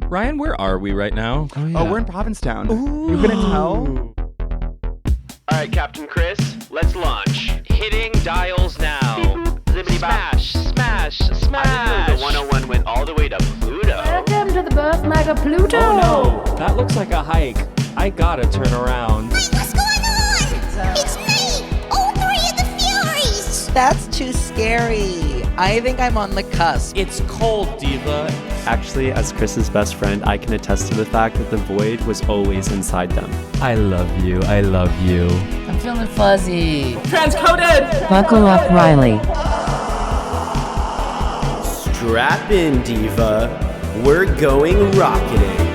Ryan, where are we right now? Oh, we're in Provincetown. Ooh. You couldn't tell? All right, Captain Chris, let's launch. Hitting dials now. Smash, smash, smash. I didn't know the 101 went all the way to Pluto. Welcome to the birthmark of Pluto. Oh no, that looks like a hike. I gotta turn around. Wait, what's going on? It's me, all three of the Furies. That's too scary. I think I'm on the cusp. It's cold, Diva. Actually, as Chris's best friend, I can attest to the fact that the void was always inside them. I love you. I love you. I'm feeling fuzzy. Transcoded! Buckle up, Riley. Strap in, Diva. We're going rocketing.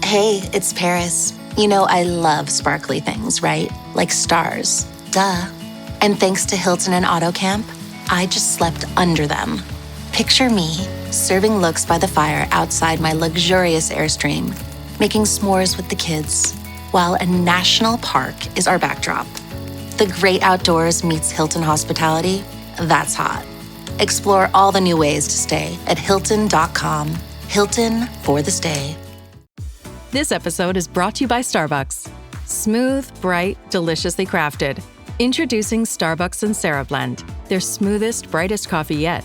Hey, it's Paris. You know I love sparkly things, right? Like stars. Duh. And thanks to Hilton and AutoCamp, I just slept under them. Picture me, serving looks by the fire outside my luxurious Airstream, making s'mores with the kids, while a national park is our backdrop. The great outdoors meets Hilton hospitality. That's hot. Explore all the new ways to stay at Hilton.com. Hilton for the stay. This episode is brought to you by Starbucks. Smooth, bright, deliciously crafted. Introducing Starbucks Sansera Blend, their smoothest, brightest coffee yet.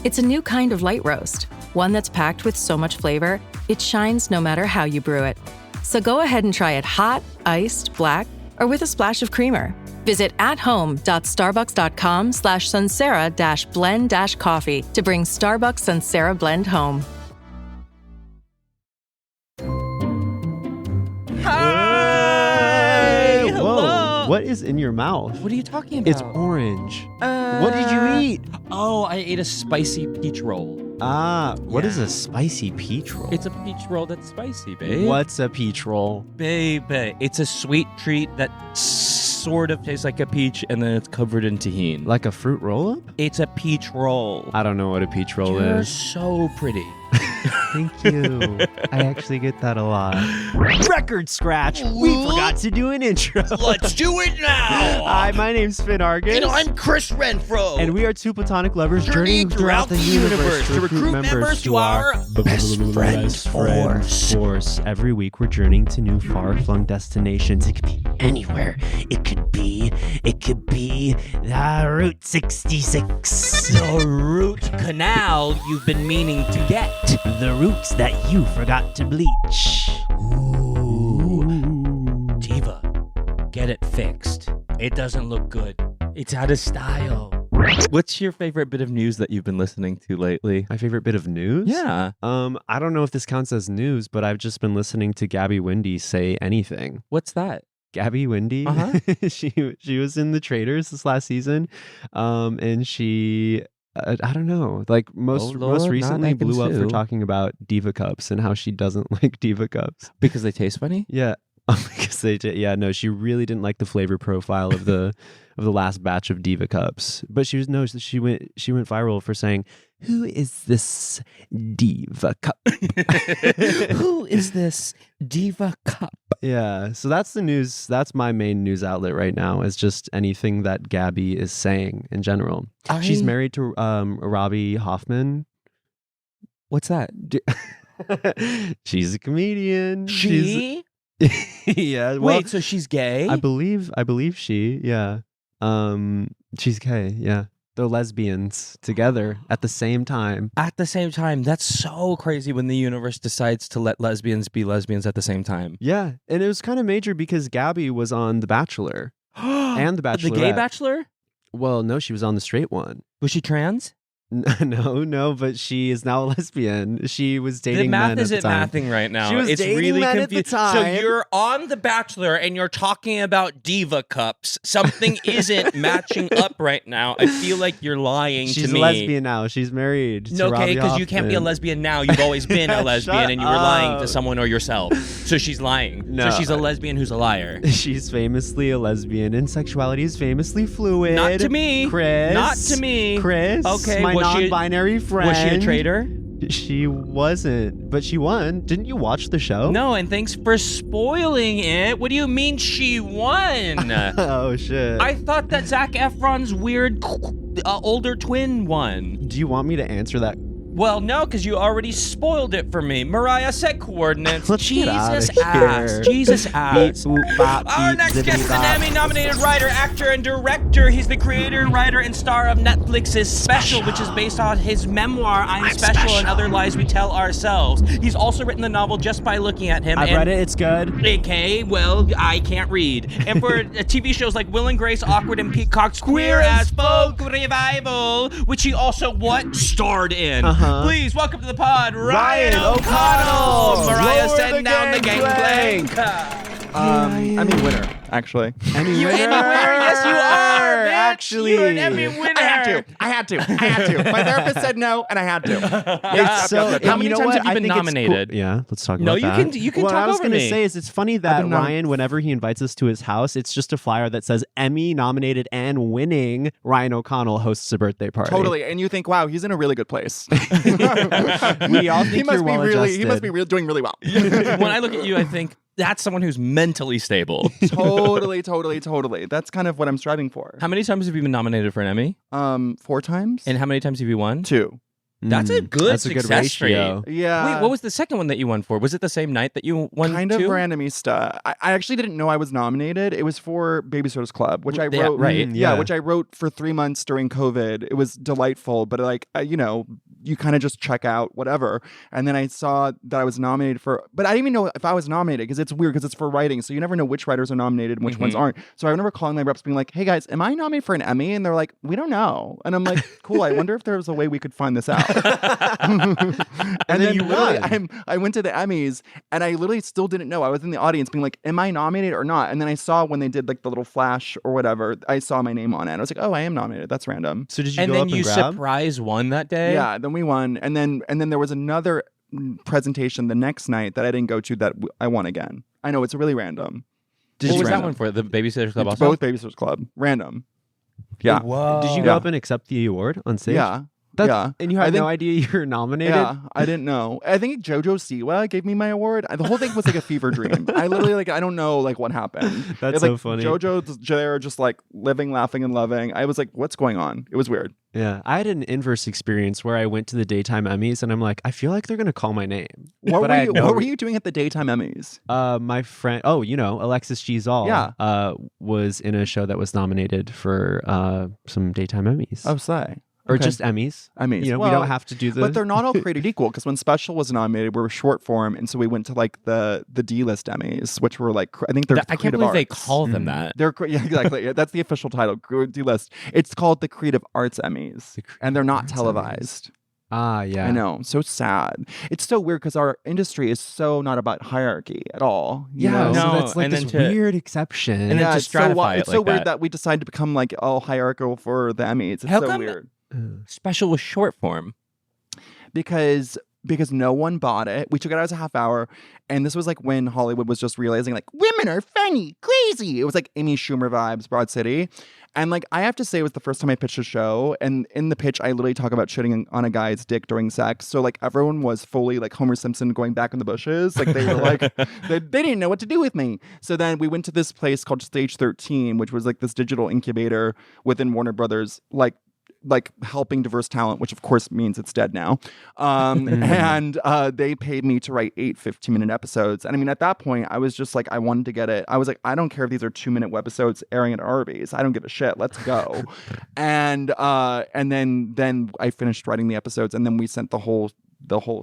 It's a new kind of light roast, one that's packed with so much flavor, it shines no matter how you brew it. So go ahead and try it hot, iced, black, or with a splash of creamer. Visit athome.starbucks.com/Sansera-blend-coffee to bring Starbucks Sansera Blend home. Hi! Hello! Whoa, what is in your mouth? What are you talking about? It's orange. What did you eat? Oh, I ate a spicy peach roll. What is a spicy peach roll? It's a peach roll that's spicy, babe. What's a peach roll? Baby, it's a sweet treat that sort of tastes like a peach and then it's covered in tahini. Like a fruit roll-up? It's a peach roll. I don't know what a peach roll You're is. so pretty. Thank you. I actually get that a lot. Record scratch. We forgot to do an intro. Let's do it now. Hi, my name's Finn Argus. And I'm Chris Renfro. And we are two platonic lovers journeying throughout the universe to recruit members to our best friend force. Every week we're journeying to new far-flung destinations. It could be anywhere. It could be Route 66. The root canal you've been meaning to get. The roots that you forgot to bleach. Ooh. Diva, get it fixed. It doesn't look good. It's out of style. What's your favorite bit of news that you've been listening to lately? My favorite bit of news? Yeah. I don't know if this counts as news, but I've just been listening to Gabby Windey say anything. What's that? Gabby Windey, she was in The Traitors this last season, and she, I don't know, like most recently blew up for talking about Diva Cups and how she doesn't like Diva Cups because they taste funny. Yeah, because they no, she really didn't like the flavor profile of the last batch of Diva Cups, but she went viral for saying, "Who is this Diva Cup? Who is this Diva Cup?" Yeah, so that's the news. That's my main news outlet right now, is just anything that Gabby is saying in general. She's married to Robbie Hoffman. What's that? She's a comedian. She? Yeah. Well, wait, so she's gay? I believe she. Yeah. She's gay. Yeah. They're lesbians together at the same time. At the same time. That's so crazy when the universe decides to let lesbians be lesbians at the same time. Yeah. And it was kind of major because Gabby was on The Bachelor and The Bachelorette. The gay Bachelor? Well, no, she was on the straight one. Was she trans? No, but she is now a lesbian. She was dating men at the time. The math isn't mathing right now. She was dating really men at the time. So you're on The Bachelor and you're talking about Diva Cups. Something isn't matching up right now. I feel like you're lying to me. She's a lesbian now. She's married to Robbie Okay, because you Hoffman. can't be a lesbian now. You've always been a lesbian and you were lying to someone or yourself. So she's lying. No. So she's a lesbian who's a liar. She's famously a lesbian and sexuality is famously fluid. Not to me. Chris. Not to me. Chris. Okay, my non-binary friend. Was she a traitor? She wasn't, but she won. Didn't you watch the show? No, and thanks for spoiling it. What do you mean she won? Oh, shit. I thought that Zac Efron's weird older twin won. Do you want me to answer that? Well, no, because you already spoiled it for me. Mariah, set coordinates. Let's get outta Jesus here. ass. Jesus ass. Our next guest is an Emmy-nominated writer, actor, and director. He's the creator, writer, and star of Netflix's Special, which is based on his memoir, I'm Special, and Other Lies We Tell Ourselves. He's also written the novel Just by Looking at Him. I've read it. It's good. Okay, well, I can't read. And for TV shows like Will and Grace, Awkward, and Peacock's Queer as Folk Revival, which he also, starred in. Please welcome to the pod, Ryan O'Connell. Mariah, send down the gangplank. Emmy winner, actually. Emmy winner? Yes, you are, bitch. Actually. You're an Emmy winner. I had to. My therapist said no, and I had to. How many times have you been nominated? Cool. Yeah, let's talk No, about that. you can what talk I was over gonna me. say is it's funny that Ryan, whenever he invites us to his house, it's just a flyer that says Emmy nominated and winning Ryan O'Connell hosts a birthday party. Totally, and you think, wow, he's in a really good place. We all think he must you're be well-adjusted. He must be doing really well. When I look at you, I think that's someone who's mentally stable. Totally. That's kind of what I'm striving for. How many times have you been nominated for an Emmy? 4 times. And how many times have you won? 2. That's a good That's a good success ratio. rate. Yeah. Wait, what was the second one that you won for? Was it the same night that you won? Kind of randomista. I actually didn't know I was nominated. It was for Babysitter's Club, which I wrote. Right. Yeah, which I wrote for 3 months during COVID. It was delightful, but you kind of just check out whatever. And then I saw that I was nominated for, but I didn't even know if I was nominated because it's weird because it's for writing. So you never know which writers are nominated and which ones aren't. So I remember calling my reps being like, hey guys, am I nominated for an Emmy? And they're like, we don't know. And I'm like, cool, I wonder if there was a way we could find this out. and then you won. I went to the Emmys and I literally still didn't know. I was in the audience being like, am I nominated or not? And then I saw when they did like the little flash or whatever, I saw my name on it. And I was like, oh, I am nominated. That's random. So did you And go then up and you grab? surprise won that day? Yeah, then we won. And then there was another presentation the next night that I didn't go to that I won again. I know, it's really random. What was that random. one for? The Babysitter's Club It's also? both Babysitter's Club. Random. Yeah. Whoa. Did you go up and accept the award on stage? Yeah. And you had no idea you were nominated? Yeah, I didn't know. I think JoJo Siwa gave me my award. The whole thing was like a fever dream. I literally I don't know what happened. That's it's so like funny. JoJo's there just like living, laughing, and loving. I was like, what's going on? It was weird. Yeah, I had an inverse experience where I went to the daytime Emmys and I'm like, I feel like they're gonna call my name. What were you doing at the daytime Emmys? My friend, Alexis G. Zoll, was in a show that was nominated for some daytime Emmys. Oh, say. Or Okay. just Emmys. Emmys. We Well, don't have to do the. But they're not all created equal because when Special was nominated, we were short form, and so we went to like the D-list Emmys, which were like I think they're. I can't believe they call them that. They're yeah, exactly. That's the official title. D-list. It's called the Creative Arts Emmys, and they're not televised. Ah, yeah. I know. So sad. It's so weird because our industry is so not about hierarchy at all. you Yeah, know? so No, that's like and this then weird exception. and then to it's so, stratify it it's so like weird that. that we decided to become like all hierarchical for the Emmys. It's How so come- weird. Special was short form. Because no one bought it. We took it out as a half hour. And this was like when Hollywood was just realizing like women are funny, crazy. It was like Amy Schumer vibes, Broad City. And like I have to say it was the first time I pitched a show. And in the pitch, I literally talk about shitting on a guy's dick during sex. So like everyone was fully like Homer Simpson going back in the bushes. Like they were like, they didn't know what to do with me. So then we went to this place called Stage 13, which was like this digital incubator within Warner Brothers, like helping diverse talent, which of course means it's dead now. And they paid me to write 8 15-minute episodes. And I mean, at that point, I was just like, I wanted to get it. I was like, I don't care if these are 2-minute webisodes airing at Arby's. I don't give a shit. Let's go. and then I finished writing the episodes, and then we sent the whole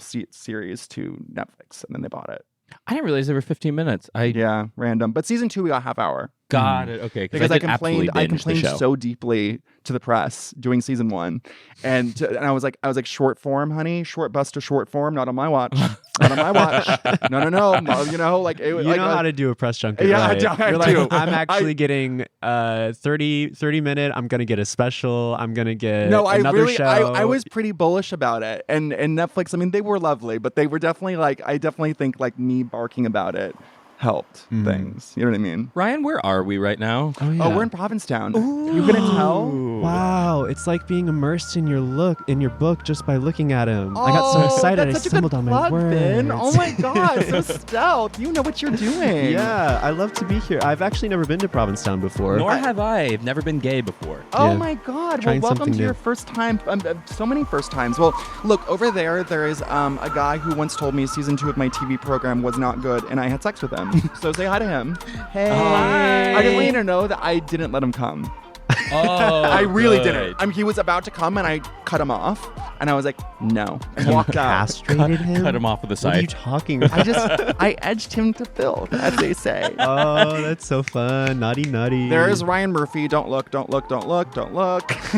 series to Netflix, and then they bought it. I didn't realize they were 15 minutes. Yeah, random. But season 2, we got half hour. Got it. Okay. Because I did absolutely complained binge the show. so deeply to the press doing season 1, and I was like short form, honey, short bus to short form, not on my watch, not on my watch. No, you know, like it, You like, know how to do a press junket, yeah, right? I You're do. like, I'm actually getting 30 minute. I'm gonna get a special. I'm gonna get No, I another really, show. I was pretty bullish about it, and Netflix. I mean, they were lovely, but they were definitely like, I definitely think like me barking about it helped things. You know what I mean? Ryan, where are we right now? Oh, yeah. Oh, we're in Provincetown. You couldn't tell? Wow, it's like being immersed in your book just by looking at him. I got so excited I stumbled on my words. Ben. Oh my god, so stealth. You know what you're doing. Yeah, I love to be here. I've actually never been to Provincetown before. Nor have I. I've never been gay before. Oh Yeah. my god. Trying Well, welcome something to new. your first time. So many first times. Well, look, over there is a guy who once told me season 2 of my TV program was not good and I had sex with him. So say hi to him. Hey. Hi. I just want you to know that I didn't let him come. Oh, I really good. didn't. He was about to come and I cut him off. And I was like, no. And walked out. Castrated him? Cut him off with a What are you scythe. talking about? I edged him to filth, as they say. Oh, that's so fun. Naughty, naughty. There is Ryan Murphy. Don't look, don't look, don't look, don't look. He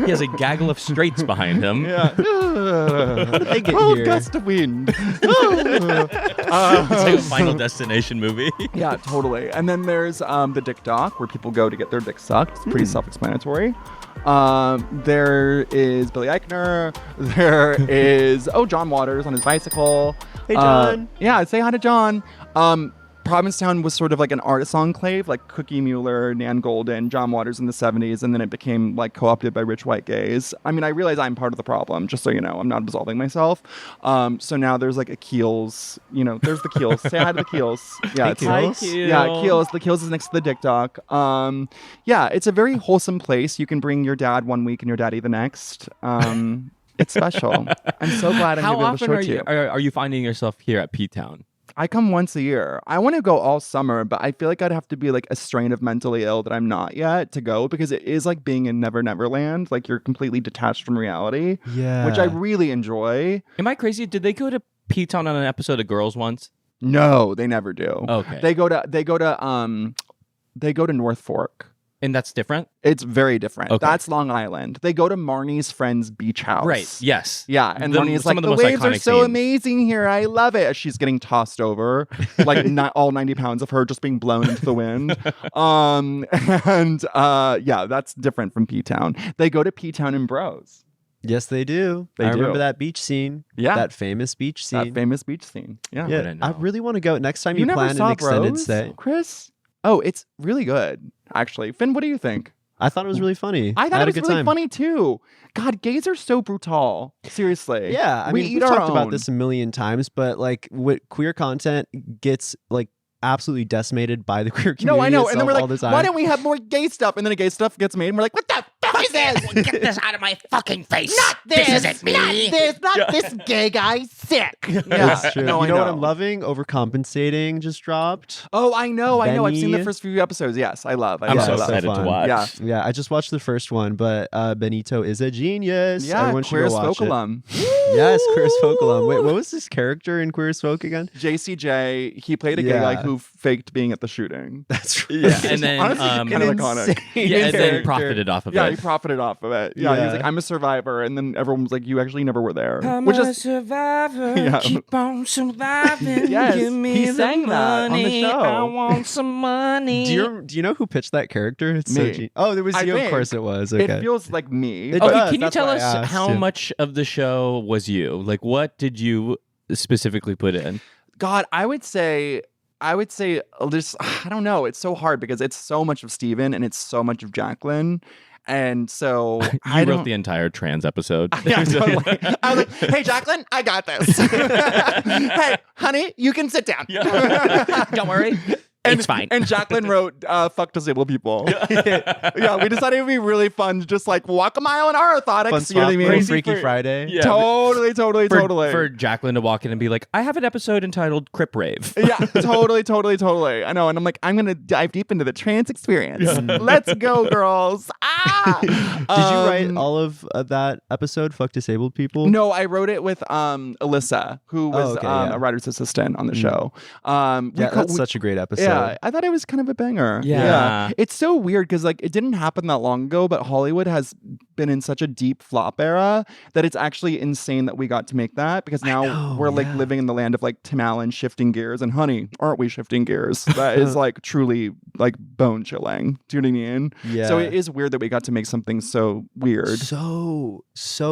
has a gaggle of straights behind him. Yeah. How did they get Cold here? gust of wind. It's like a Final Destination movie. Yeah, totally. And then there's the Dick Doc, where people go to get their dick sucked. It's pretty self-explanatory. There is Billy Eichner. There is John Waters on his bicycle. Hey, John. Yeah, say hi to John. Provincetown was sort of like an artist enclave, like Cookie Mueller, Nan Golden, John Waters in the 70s, and then it became like co-opted by rich white gays. I mean, I realize I'm part of the problem, just so you know. I'm not absolving myself. So now there's like a Keels, there's the Keels. Say hi to the Keels. Yeah, it's Keels. Yeah, Keels. The Keels is next to the Dick Doc. Yeah, it's a very wholesome place. You can bring your dad one week and your daddy the next. It's special. I'm so glad I'm How able to often show are it to you you. are you finding yourself here at P-Town? I come once a year. I want to go all summer, but I feel like I'd have to be like a strain of mentally ill that I'm not yet to go, because it is like being in Never Never Land. Like you're completely detached from reality, Yeah. which I really enjoy. Am I crazy? Did they go to P-Town on an episode of Girls once? No, they never do. Okay. They go to North Fork. And that's different? It's very different. Okay. That's Long Island. They go to Marnie's friend's beach house. Right. Yes. Yeah, and Marnie's some like, of the the most waves are iconic so scenes." amazing here. I love it. As she's getting tossed over, like not all 90 pounds of her just being blown into the wind. Yeah, that's different from P-Town. They go to P-Town in bros. Yes, they do. They I do. remember that beach scene. Yeah. That famous beach scene. That famous beach scene. Yeah. Yeah, wouldn't know. I really want to go. Next time You you, never plan saw an extended Bros, stay. Chris? Oh, it's really good, actually. Finn, what do you think? I thought it was really funny. I thought had it was a good really time. funny too. God, gays are so brutal. Seriously. Yeah, I we mean, eat we've our talked about own. this a million times, but like, what queer content gets like absolutely decimated by the queer community. No, I know. And then itself we're all the like, time. why don't we have more gay stuff? And then the gay stuff gets made, and we're like, what the fuck is this? Get this out of my fucking face. Not this. This isn't me. Not this. Not this gay guy. Sick. Yeah. That's true. No, you I know what I'm loving? Overcompensating just dropped. Oh, I know. I've seen the Benny. first few episodes. Yes, I love. I'm love, so love. excited to fun. watch. Yeah. Yeah, I just watched the first one, but Benito is a genius. Yeah, Everyone should Queer as go watch Folk it. alum. Yes, Queer as Folk alum. Wait, what was this character in Queer as Folk again? JCJ. He played a gay Yeah. guy who faked being at the shooting. That's right. Yeah, and then Honestly, kind of iconic. yeah, and then character. profited off of Yeah, it. he profited off of it. Yeah, he was Yeah. like, I'm a survivor. And then everyone was like, you actually never were there. I'm Which a is survivor. Yeah. Keep on surviving. Yes, Give me he the sang that on the money. show. I want some money. Do you know who pitched that character? It's Me. so Oh, there was I you. Of think. course, it was. Okay. It feels like me. It but- Okay, does. can you That's tell why I us asked how you. much of the show was you? Like, what did you specifically put in? God, I would say this. I don't know. It's so hard because it's so much of Steven and it's so much of Jacqueline. And so I You don't, wrote the entire trans episode. Yeah, totally. I was like, hey, Jacqueline, I got this. Hey, honey, you can sit down. Don't worry. It's fine. And Jacqueline wrote, fuck disabled people. Yeah, we decided it would be really fun to just like walk a mile in our orthotics. Fun You know swap what I mean? for Freaky Friday. Yeah. Totally. For Jacqueline to walk in and be like, I have an episode entitled Crip Rave. Yeah, totally. I know. And I'm like, I'm going to dive deep into the trans experience. Let's go, girls. Ah! Did you write all of that episode? Fuck disabled people. No, I wrote it with Alyssa, who was okay, yeah. a writer's assistant on the show. Yeah, that's such a great episode. Yeah, I thought it was kind of a banger. Yeah. It's so weird because like it didn't happen that long ago, but Hollywood has been in such a deep flop era that it's actually insane that we got to make that, because now we're like living in the land of like Tim Allen shifting gears, and honey, aren't we shifting gears? That is like truly like bone chilling. Do you know what I mean? Yeah. So it is weird that we got to make something so weird. So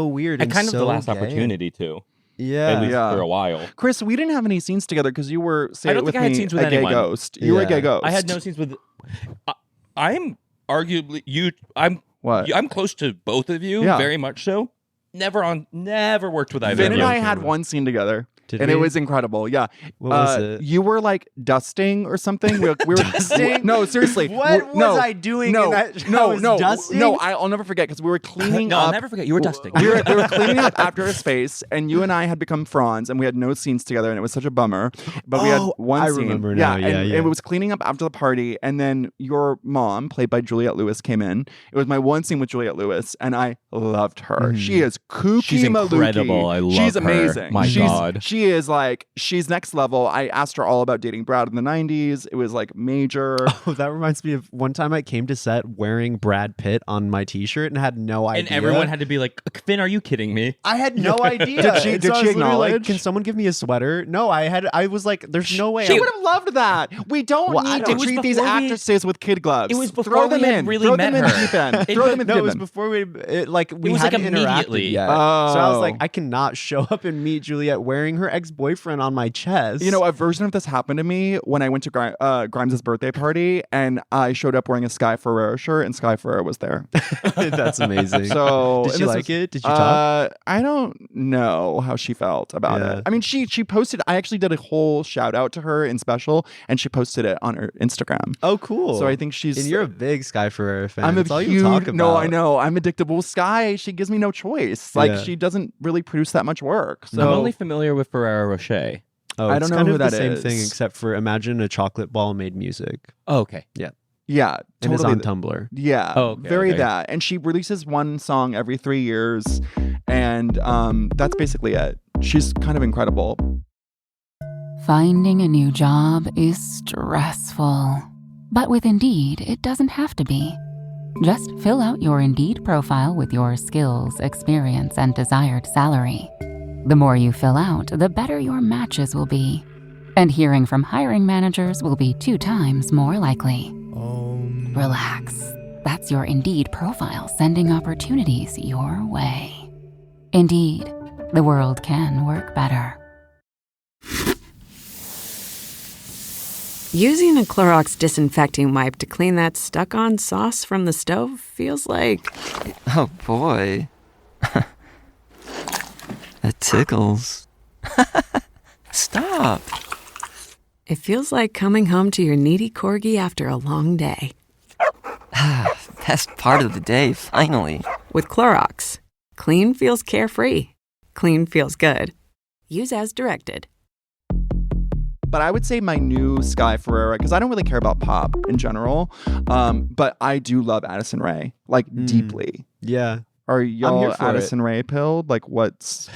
weird. And kind of so the last gay. opportunity, too. Yeah. At least Yeah. for a while. Chris, we didn't have any scenes together because you were I don't with think I had me, scenes with a gay anyone. ghost. You were a Yeah. gay ghost. I had no scenes with. I'm arguably I'm close to both of you, very much so. Never worked with either Finn of and you. I had one scene together. Did and we? it was incredible. Yeah. What was it? You were like dusting or something. We were Dusting? No, seriously. What was I doing in that? I was dusting? No, I'll never forget because we were cleaning up. I'll never forget. You were dusting. We were cleaning up after a space, and you and I had become fronds, and we had no scenes together, and it was such a bummer. But we had one scene. I remember now. Yeah, and it was cleaning up after the party, and then your mom, played by Juliette Lewis, came in. It was my one scene with Juliette Lewis, and I loved her. She is kooky. She's incredible. I love She's her. amazing. My God. She is like, she's next level. I asked her all about dating Brad in the 90s. It was like major. Oh, that reminds me of one time I came to set wearing Brad Pitt on my t-shirt and had no idea. And everyone had to be like, Finn, are you kidding me? I had no idea. Did she And so I was literally acknowledge? Like, can someone give me a sweater? No, I was like, there's no way. She would have loved that. We don't need to It was treat these before we- actresses with kid gloves. It was before Throw them we had in. really Throw met them in her. the deep end. It- Throw them in the No, it deep was end. before we was like hadn't immediately. interacted yet. Oh. So I was like, I cannot show up and meet Juliette wearing her ex-boyfriend on my chest. You know, a version of this happened to me when I went to Grimes' birthday party, and I showed up wearing a Sky Ferreira shirt, and Sky Ferreira was there. That's amazing. So did and she this like was- it? Did you talk? I don't know how she felt about Yeah. it. I mean, she posted. I actually did a whole shout out to her in special, and she posted it on her Instagram. Oh, cool. So I think she's. And you're a big Sky Ferreira fan. I'm a That's all huge. you talk about. No, I know. I'm addictable. Sky. She gives me no choice. Like Yeah. she doesn't really produce that much work. So I'm only familiar with Ferrero Rocher. Oh, I it's don't know kind who of the that same is. thing, except for imagine a chocolate ball made music. Oh, okay. yeah, And it's totally. on Tumblr. Yeah, Oh, okay, very okay. that. And she releases one song every 3 years, and that's basically it. She's kind of incredible. Finding a new job is stressful. But with Indeed, it doesn't have to be. Just fill out your Indeed profile with your skills, experience, and desired salary. The more you fill out, the better your matches will be. And hearing from hiring managers will be 2 times more likely. Relax. That's your Indeed profile sending opportunities your way. Indeed, the world can work better. Using a Clorox disinfecting wipe to clean that stuck-on sauce from the stove feels like... Oh, boy. That tickles. Stop. It feels like coming home to your needy corgi after a long day. Best part of the day, finally. With Clorox, clean feels carefree. Clean feels good. Use as directed. But I would say my new Sky Ferreira, because I don't really care about pop in general, but I do love Addison Rae, like deeply. Yeah. Are here y'all for Addison Rae-pilled? Like what's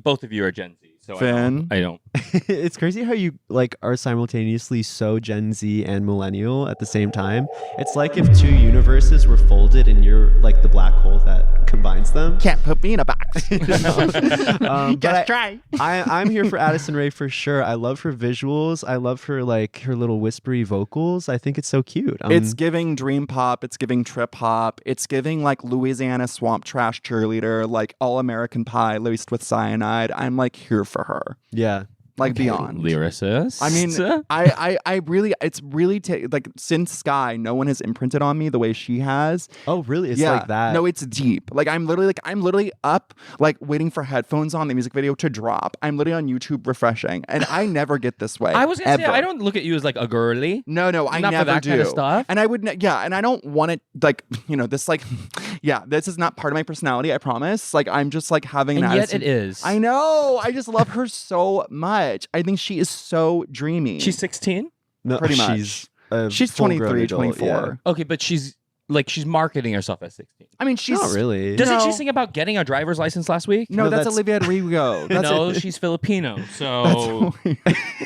Both of you are Gen Z, so Finn? I don't. It's crazy how you like are simultaneously so Gen Z and millennial at the same time. It's like if 2 universes were folded and you're like the black hole that combines them. Can't put me in a box. Just try. I'm here for Addison Rae for sure. I love her visuals. I love her like her little whispery vocals. I think it's so cute. It's giving dream pop. It's giving trip hop. It's giving like Louisiana swamp trash cheerleader, like all American Pie laced with cyanide. I'm like here for her. Yeah. Like beyond. Lyricist. I mean, I really, it's really like since Sky, no one has imprinted on me the way she has. Oh, really? It's like that. No, it's deep. Like I'm literally up, like waiting for headphones on the music video to drop. I'm literally on YouTube refreshing, and I never get this way. I was gonna say ever. I don't look at you as like a girly. No, I Not for never that do. kind of stuff. And I would, and I don't want it like this like, this is not part of my personality. I promise. Like I'm just like having an And yet attitude. it is. I know. I just love her so much. I think she is so dreamy. She's 16. No, pretty much. She's She's full-grown 23, adult, 24. yeah. Okay, but she's marketing herself as 16. I mean, she's Not really. Doesn't No. she sing about getting a driver's license last week? No, No, that's that's- Olivia Rodrigo. That's no, it. she's Filipino. So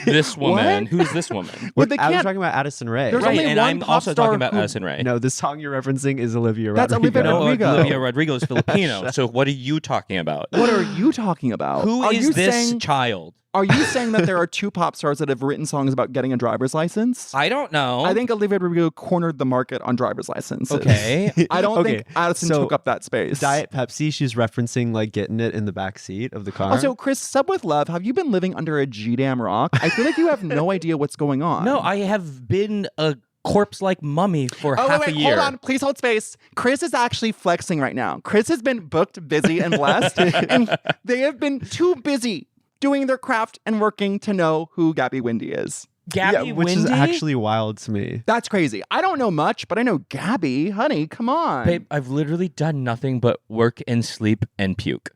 this woman, What? who's this woman? But they I was can't. talking about Addison Rae. There's Right, only and one I'm pop also star talking about who- Addison Rae. No, the song you're referencing is Olivia That's Rodrigo. Olivia No, Rodrigo. Olivia Rodrigo is Filipino. So what are you talking about? What are you talking about? Who are is you this saying, child? Are you saying that there are 2 pop stars that have written songs about getting a driver's license? I don't know. I think Olivia Rodrigo cornered the market on driver's licenses. Okay. I don't Okay, think Addison so took up that space. Diet Pepsi, she's referencing like getting it in the back seat of the car. Also, Chris, sub with love. Have you been living under a G-damn rock? I feel like you have no idea what's going on. No, I have been a corpse-like mummy for half a year. Hold on. Please hold space. Chris is actually flexing right now. Chris has been booked, busy, and blessed. And they have been too busy doing their craft and working to know who Gabby Windy is. Gabby which Windy? is actually wild to me. That's crazy. I don't know much, but I know Gabby. Honey, come on. Babe, I've literally done nothing but work and sleep and puke.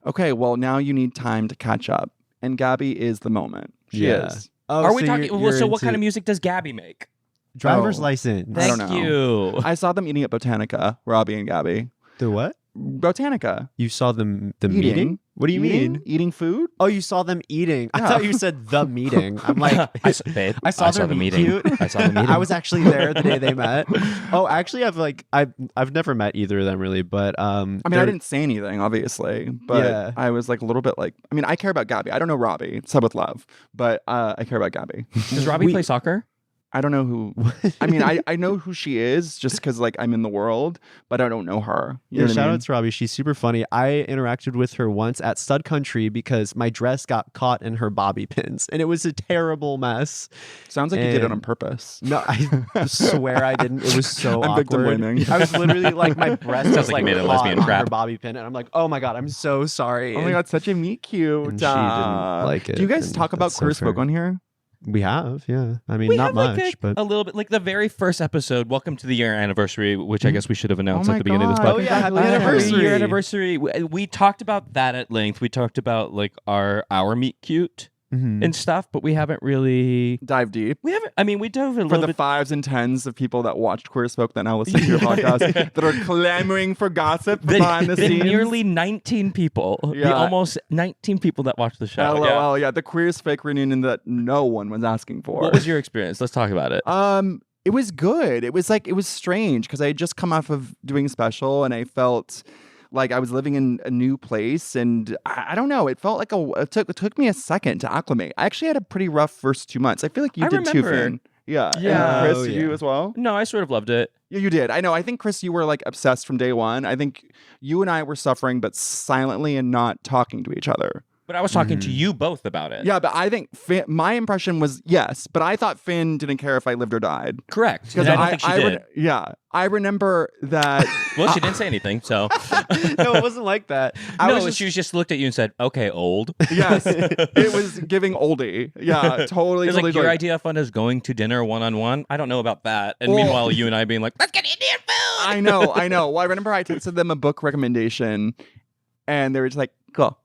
Okay, well, now you need time to catch up. And Gabby is the moment. She is. Oh, Are we so talking? you're So what into kind of music does Gabby make? driver's license? I don't Thank know. you. I saw them eating at Botanica, Robbie and Gabby. The what? Botanica. You saw them the Eating. meeting? What do you mean? Eating food? Oh, you saw them eating. I Yeah. thought you said the meeting. I'm like, I saw their the meet meeting. cute. I saw the meeting. I was actually there the day they met. Oh, actually, I've never met either of them really, but I mean, I didn't say anything, obviously, but Yeah. I was like a little bit like, I mean, I care about Gabby. I don't know Robbie, sub with love, but I care about Gabby. Does Robbie play soccer? I don't know who. I mean, I know who she is just because like I'm in the world, but I don't know her. You know what I shout mean? out to Robbie. She's super funny. I interacted with her once at Stud Country because my dress got caught in her bobby pins, and it was a terrible mess. Sounds like you did it on purpose. No, I swear I didn't. It was so I'm victim awkward. blaming. I was literally like, my breast was like like you made a caught lesbian on trap. her bobby pin, and I'm like, oh my god, I'm so sorry. Oh my god, such a meet cute. And she didn't like it. Do you guys and talk about that's so Queer Spoke fair. on here? We have, yeah. I mean, We not have much, like but a little bit, like the very first episode. Welcome to the year anniversary, which I guess we should have announced Oh at my the beginning of this God. podcast. Oh, yeah, happy Congratulations. Year anniversary. anniversary. We talked about that at length. We talked about like our meet cute and stuff, but we haven't really Dive deep. We haven't. I mean, we dove a For little the bit. 5s and 10s of people that watched Queer Spoke that now listen to your podcast that are clamoring for gossip behind the scenes. Nearly 19 people. Yeah. The almost 19 people that watched the show. LOL, yeah, the Queer's fake reunion that no one was asking for. What was your experience? Let's talk about it. It was good. It was strange because I had just come off of doing special and I felt like I was living in a new place, and I don't know. It felt like it took me a second to acclimate. I actually had a pretty rough first 2 months. I feel like you I did too, remember. Finn. Yeah. Yeah. And Chris, Oh, did yeah. you as well? No, I sort of loved it. Yeah, you did. I know. I think, Chris, you were like obsessed from day one. I think you and I were suffering, but silently and not talking to each other. But I was talking to you both about it. Yeah, but I think my impression was yes, but I thought Finn didn't care if I lived or died. Correct. And I don't think she did. I remember that. Well, she didn't say anything, so. no, it wasn't like that. She just looked at you and said, "Okay, old." Yes, it was giving oldie. Yeah, totally. It's like your idea of fun is going to dinner one-on-one. I don't know about that. And meanwhile, you and I being like, "Let's get Indian food." I know. Well, I remember I texted them a book recommendation, and they were just like, "Cool."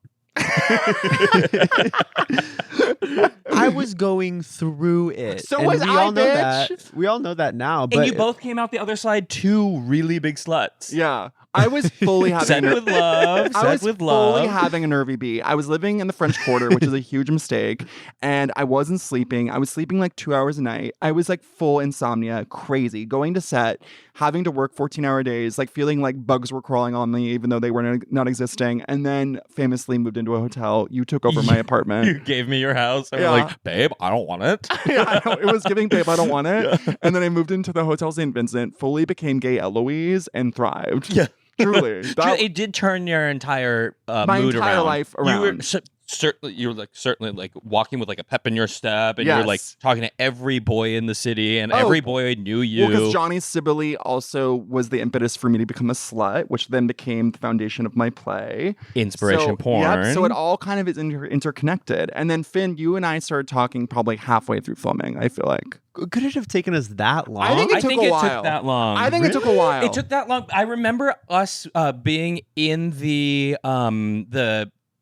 I was going through it. So and was we I, all know bitch. that. We all know that now. But And you both came out the other side two really big sluts. Yeah. I was fully having Said with love. I Said was with fully love. having a nervy bee. I was living in the French Quarter, which is a huge mistake, and I wasn't sleeping. I was sleeping like 2 hours a night. I was like full insomnia, crazy, going to set, having to work 14-hour days, like feeling like bugs were crawling on me, even though they were not existing. And then famously moved into a hotel. You took over my apartment. You gave me your house. And Yeah. we're like, "Babe, I don't want it." Yeah, I know. It was giving, babe, I don't want it. And then I moved into the Hotel St. Vincent, fully became gay Eloise, and thrived. Yeah. Truly. It did turn your entire My mood entire around. life You were around. certainly like walking with like a pep in your step, and you're like Yes. talking to every boy in the city, and Oh. every boy knew you. Well, because Johnny Sibley also was the impetus for me to become a slut, which then became the foundation of my play. Inspiration porn. Yep, so it all kind of is interconnected. And then, Finn, you and I started talking probably halfway through filming, I feel like. could it have taken us that long? I think it took a while. took that long. I think it took a while. It took that long. I remember us being in the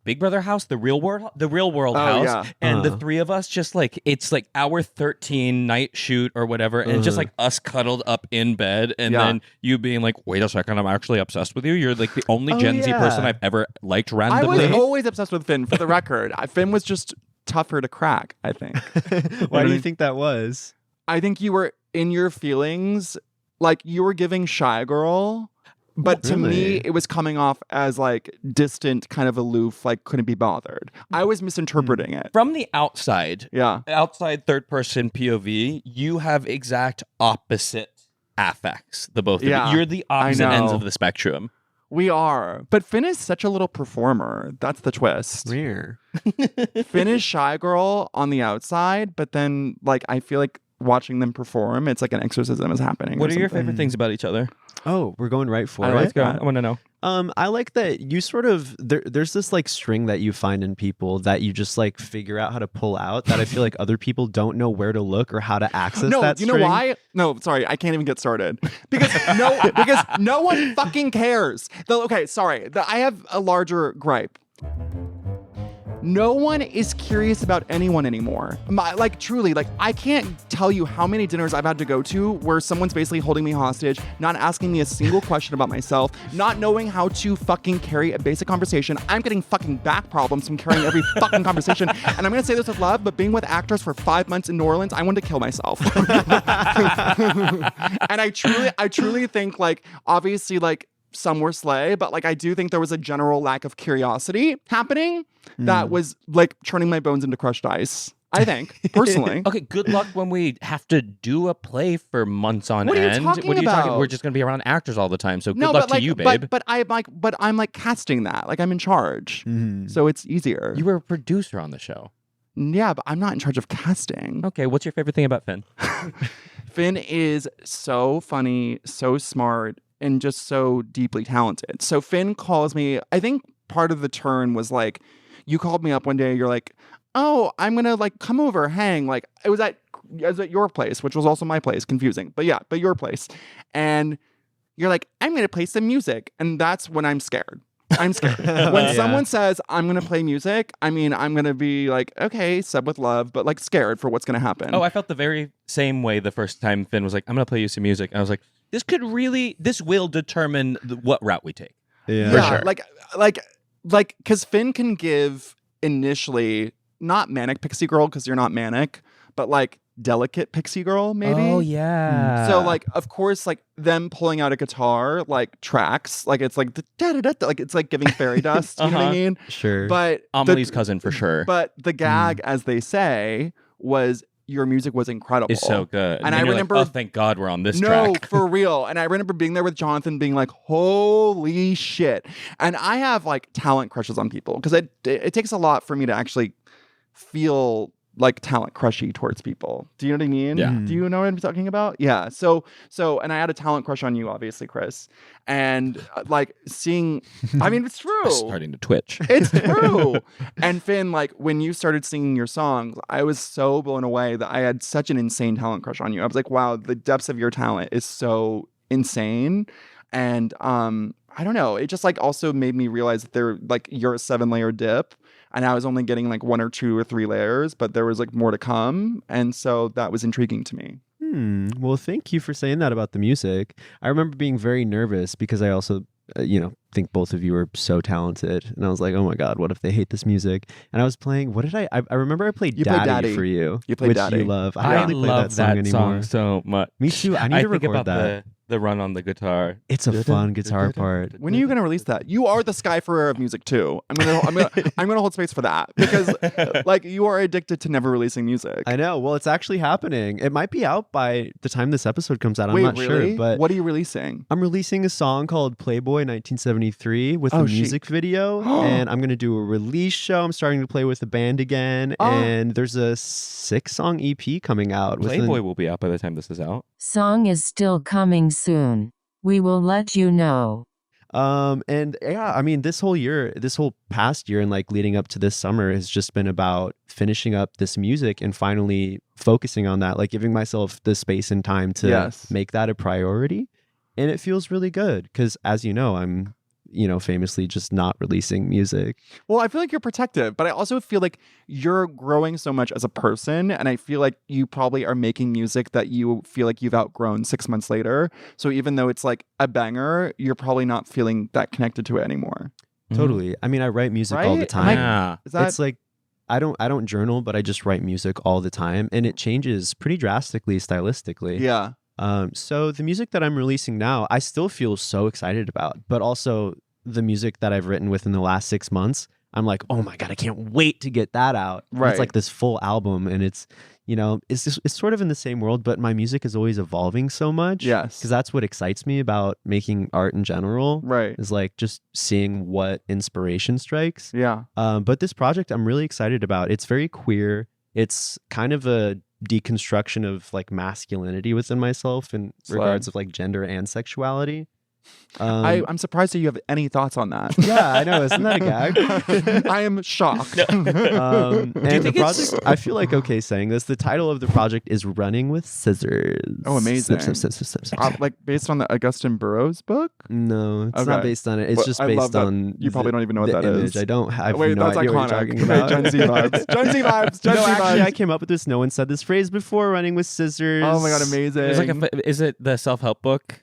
Big Brother house, the real world house, yeah. and the three of us just like it's like our 13 night shoot or whatever, and just like us cuddled up in bed, and then you being like, "Wait a second, I'm actually obsessed with you. You're like the only Gen Z person I've ever liked I randomly." was always obsessed with Finn, for the record. Finn was just tougher to crack, I think. Why do you think that was? I think you were in your feelings, like you were giving Shy Girl, but to me, Really? it was coming off as like distant, kind of aloof, like couldn't be bothered. I was misinterpreting it. From the outside, Yeah. outside third person POV, you have exact opposite affects. The both of Yeah, you. You're the opposite ends know. of the spectrum. We are. But Finn is such a little performer. That's the twist. Where? Finn is Shy Girl on the outside, but then like I feel like watching them perform. It's like an exorcism is happening. What are your favorite things about each other? Oh, we're going right for I it. like Let's go. that. I want to know. I like that you sort of there's this like string that you find in people that you just like figure out how to pull out that I feel like other people don't know where to look or how to access No, that you string. know why? No, sorry, I can't even get started because no one fucking cares. Okay, sorry, I have a larger gripe. No one is curious about anyone anymore. Truly, I can't tell you how many dinners I've had to go to where someone's basically holding me hostage, not asking me a single question about myself, not knowing how to fucking carry a basic conversation. I'm getting fucking back problems from carrying every fucking conversation. And I'm gonna say this with love, but being with actors for 5 months in New Orleans, I wanted to kill myself. And I truly think obviously some were slay, but I do think there was a general lack of curiosity happening that was turning my bones into crushed ice. I think, personally. Okay, good luck when we have to do a play for months on What are you end. talking What are you talking? about? We're just going to be around actors all the time. So good No, luck but to you, babe. But I'm casting that. I'm in charge. So it's easier. You were a producer on the show. Yeah, but I'm not in charge of casting. Okay, what's your favorite thing about Finn? Finn is so funny, so smart, and just so deeply talented. So Finn calls me, I think part of the turn was you called me up one day, you're like, oh, I'm gonna come over, hang. It was at your place, which was also my place, confusing. But yeah, but your place. And you're like, I'm gonna play some music. And that's when I'm scared. I'm scared. When someone says I'm gonna play music, I mean I'm gonna be okay, sub with love, but scared for what's gonna happen. Oh, I felt the very same way the first time Finn was like, I'm gonna play you some music. And I was like, this will determine what route we take. Yeah. For sure. Because Finn can give initially not manic pixie girl because you're not manic, but delicate pixie girl maybe. Oh yeah. So of course them pulling out a guitar tracks it's the da-da-da-da, it's giving fairy dust. You know what I mean? Sure. But Amelie's cousin for sure. But the gag, as they say, was your music was incredible. It's so good. And I remember, oh, thank God we're on this no, track. for real. And I remember being there with Jonathan being holy shit. And I have talent crushes on people because it takes a lot for me to actually feel talent crushy towards people. Do you know what I mean? Yeah. Do you know what I'm talking about? Yeah. So, and I had a talent crush on you, obviously, Chris. And seeing, I mean, it's true. Starting to twitch. It's true. And Finn, when you started singing your songs, I was so blown away that I had such an insane talent crush on you. I was like, wow, the depths of your talent is so insane. And I don't know, it just also made me realize that you're a 7-layer dip. And I was only getting 1 or 2 or 3 layers, but there was more to come. And so that was intriguing to me. Well, thank you for saying that about the music. I remember being very nervous because I also, think both of you are so talented. And I was like, oh my God, what if they hate this music? And I was playing, what did I remember I played Daddy for you. You played which Daddy. You love. I hardly play love that song anymore. song so much. Me too. I need to think record about that. The run on the guitar. It's a fun guitar part. When are you going to release that? You are the Sky Ferrer of music too. I'm gonna hold space for that because you are addicted to never releasing music. I know. Well, it's actually happening. It might be out by the time this episode comes out. Wait, I'm not really? sure. But what are you releasing? I'm releasing a song called Playboy 1973 with a music video. And I'm going to do a release show. I'm starting to play with the band again. And there's a 6-song EP coming out. Playboy will be out by the time this is out. Song is still coming soon. We will let you know. And yeah, I mean, this whole past year and leading up to this summer has just been about finishing up this music and finally focusing on that, giving myself the space and time to make that a priority. And it feels really good because, as you know, I'm famously just not releasing music. Well, I feel like you're protective, but I also feel like you're growing so much as a person. And I feel like you probably are making music that you feel like you've outgrown 6 months later. So even though it's a banger, you're probably not feeling that connected to it anymore. Totally. I mean, I write music all the time. Yeah. It's I don't journal, but I just write music all the time. And it changes pretty drastically stylistically. Yeah. So the music that I'm releasing now, I still feel so excited about, but also the music that I've written within the last 6 months, I'm like, oh my God, I can't wait to get that out. Right. It's this full album and it's sort of in the same world, but my music is always evolving so much. Yes. Because that's what excites me about making art in general. Right. Is just seeing what inspiration strikes. Yeah. But this project I'm really excited about. It's very queer. it's kind of a deconstruction of like masculinity within myself in regards of like gender and sexuality. I'm surprised that you have any thoughts on that. Yeah, I know. Isn't that a gag? I am shocked. And the project, I feel like okay saying this. The title of the project is Running with Scissors. Oh, amazing. Snip. Like based on the Augustin Burroughs book? No, it's not based on it. It's just based on. You probably don't even know what that image. is. I don't have Wait, no that's idea iconic. what you're talking about. Gen Z vibes. Gen Z vibes. Gen Z No, actually, vibes. I came up with this. No one said this phrase before. Running with Scissors. Oh my god, amazing. It's like is it the self-help book?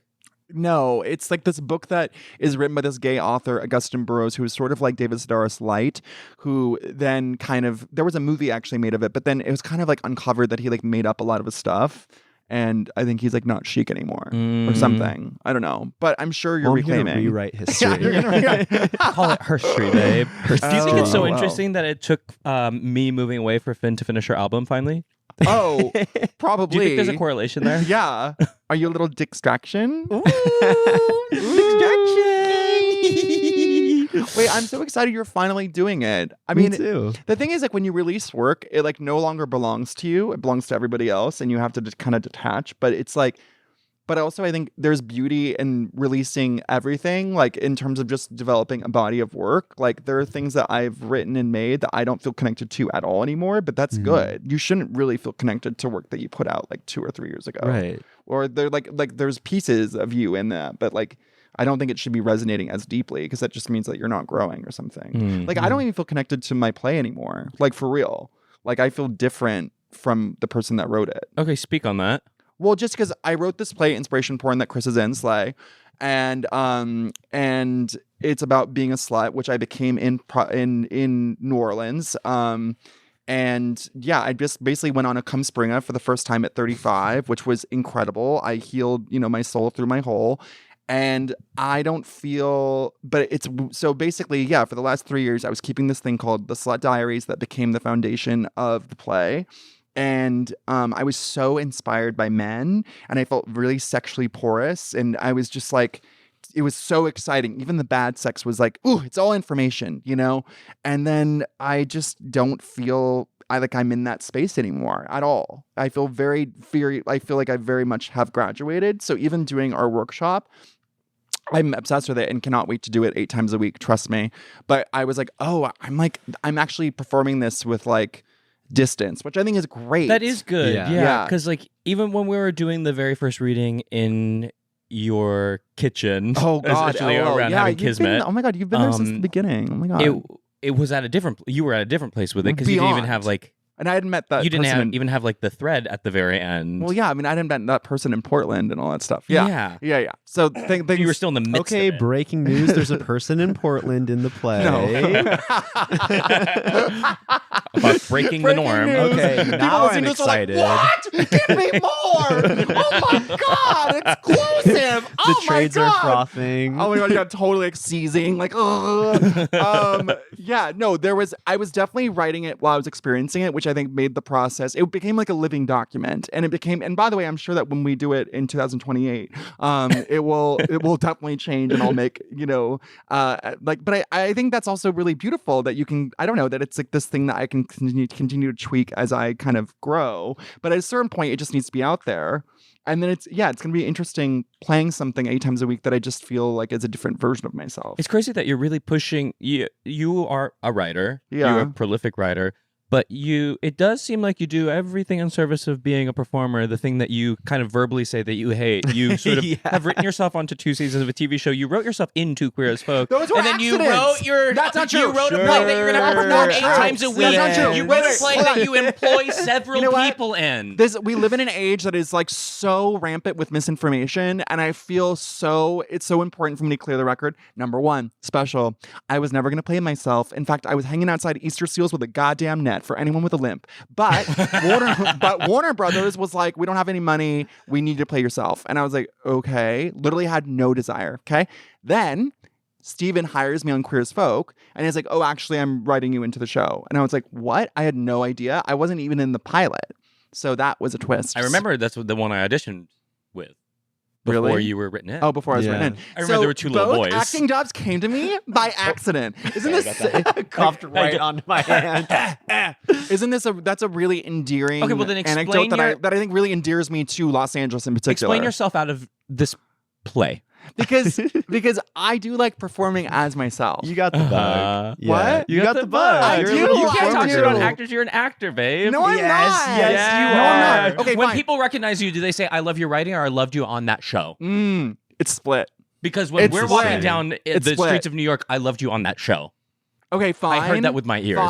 No, it's like this book that is written by this gay author, Augustin Burroughs, who is sort of like David Sedaris Light, who then kind of, there was a movie actually made of it, but then it was kind of like uncovered that he like made up a lot of his stuff. And I think he's like not chic anymore or something. I don't know. But I'm sure you're reclaiming. I'm gonna rewrite history. Call it history, babe. Do you think it's so wow. interesting that it took me moving away for Finn to finish her album finally? Oh, probably. Do you think there's a correlation there? Yeah. Are you a little distraction? Wait, I'm so excited you're finally doing it. I mean, Me too. The thing is, like, when you release work, it like no longer belongs to you. It belongs to everybody else, and you have to just kind of detach. But it's like, but also I think there's beauty in releasing everything, like in terms of just developing a body of work. Like there are things that I've written and made that I don't feel connected to at all anymore, but that's good. You shouldn't really feel connected to work that you put out like 2 or 3 years ago. Right. Or they're like there's pieces of you in that, but like I don't think it should be resonating as deeply because that just means that you're not growing or something. Like I don't even feel connected to my play anymore. Like for real. Like I feel different from the person that wrote it. Okay, speak on that. Well, just because I wrote this play, Inspiration Porn, that Chris is in, Slay, and it's about being a slut, which I became in New Orleans. And yeah, I just basically went on a cum springer for the first time at 35, which was incredible. I healed, my soul through my hole. And I don't feel, but it's so basically, yeah, for the last 3 years, I was keeping this thing called The Slut Diaries that became the foundation of the play. And I was so inspired by men and I felt really sexually porous. And I was just like, it was so exciting. Even the bad sex was like, ooh, it's all information, And then I just don't feel like I'm in that space anymore at all. I feel I feel like I very much have graduated. So even doing our workshop, I'm obsessed with it and cannot wait to do it 8 times a week. Trust me. But I was like, oh, I'm actually performing this with like distance, which I think is great. That is good. Yeah. Because like even when we were doing the very first reading in your kitchen, oh god, around having Kismet. Oh my god, you've been there since the beginning. Oh my god, it was at a different. You were at a different place with it because you didn't even have like. And I hadn't met that. You didn't even have like the thread at the very end. Well, yeah, I mean, I hadn't met that person in Portland and all that stuff. Yeah. So you were still in the midst. Okay, of it. Breaking news: there's a person in Portland in the play. No. About breaking the norm. News. Okay, now I'm excited. Like, what? Give me more! Oh my god, exclusive! The trades are frothing. Oh my god, yeah, totally like seizing, like yeah, no, I was definitely writing it while I was experiencing it, which I think made the process, it became like a living document. And and by the way, I'm sure that when we do it in 2028, it will definitely change and I'll make, but I think that's also really beautiful that you can, I don't know, that it's like this thing that I can continue to tweak as I kind of grow. But at a certain point, it just needs to be out there. And then it's going to be interesting playing something 8 times a week that I just feel like is a different version of myself. It's crazy that you're really pushing, you are a writer, yeah. You're a prolific writer, but it does seem like you do everything in service of being a performer, the thing that you kind of verbally say that you hate. You sort of have written yourself onto 2 seasons of a TV show. You wrote yourself into Queer as Folk. Those were and then accidents. you wrote That's not true. You wrote a play that you're going to perform 8 times a week. That's not true. You wrote a play that you employ several people in. We live in an age that is like so rampant with misinformation, and I feel it's so important for me to clear the record. Number 1, special. I was never going to play myself. In fact, I was hanging outside Easter Seals with a goddamn net for anyone with a limp. But Warner Brothers was like, we don't have any money. We need you to play yourself. And I was like, okay. Literally had no desire. Okay. Then Steven hires me on Queer as Folk. And he's like, oh, actually, I'm writing you into the show. And I was like, what? I had no idea. I wasn't even in the pilot. So that was a twist. I remember that's the one I auditioned with. Before Really? you were written in. Oh, before I was written in. I remember there were two little both boys. acting jobs came to me by accident. Isn't this coughed right onto my hand? Isn't this that's a really endearing Okay, well, then anecdote explain that I think really endears me to Los Angeles in particular. Explain yourself out of this play. because I do like performing as myself. You got the bug. What? You got the bug. I You're do. a little You can't talk shit on performer. actors. You're an actor, babe. No, I'm not. Yes, you No, are. I'm not. Okay, when fine. people recognize you, do they say, I love your writing or I loved you on that show? It's split. Because when It's we're split. walking down It's the split. streets of New York, I loved you on that show. Okay, fine. I heard that with my ears.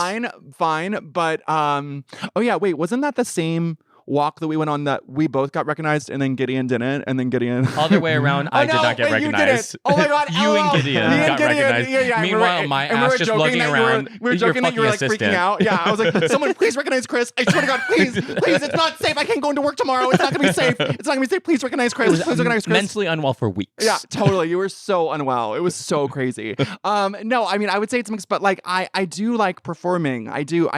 Fine. But oh yeah, wait, wasn't that the same walk that we went on that we both got recognized and then Gideon didn't, and then Gideon Other way around, I did not get recognized. You did it. Oh my god, You and Gideon got recognized. Yeah, Meanwhile, my ass just lugging around. We were joking that you were like freaking out. Yeah, I was like, someone please recognize Chris. I swear to God, please, it's not safe. I can't go into work tomorrow. It's not gonna be safe. It's not gonna be safe. Please recognize Chris. Please recognize Chris. Mentally unwell for weeks. Yeah, totally. You were so unwell. It was so crazy. No, I mean, I would say it's mixed, but like, I do like performing. I do.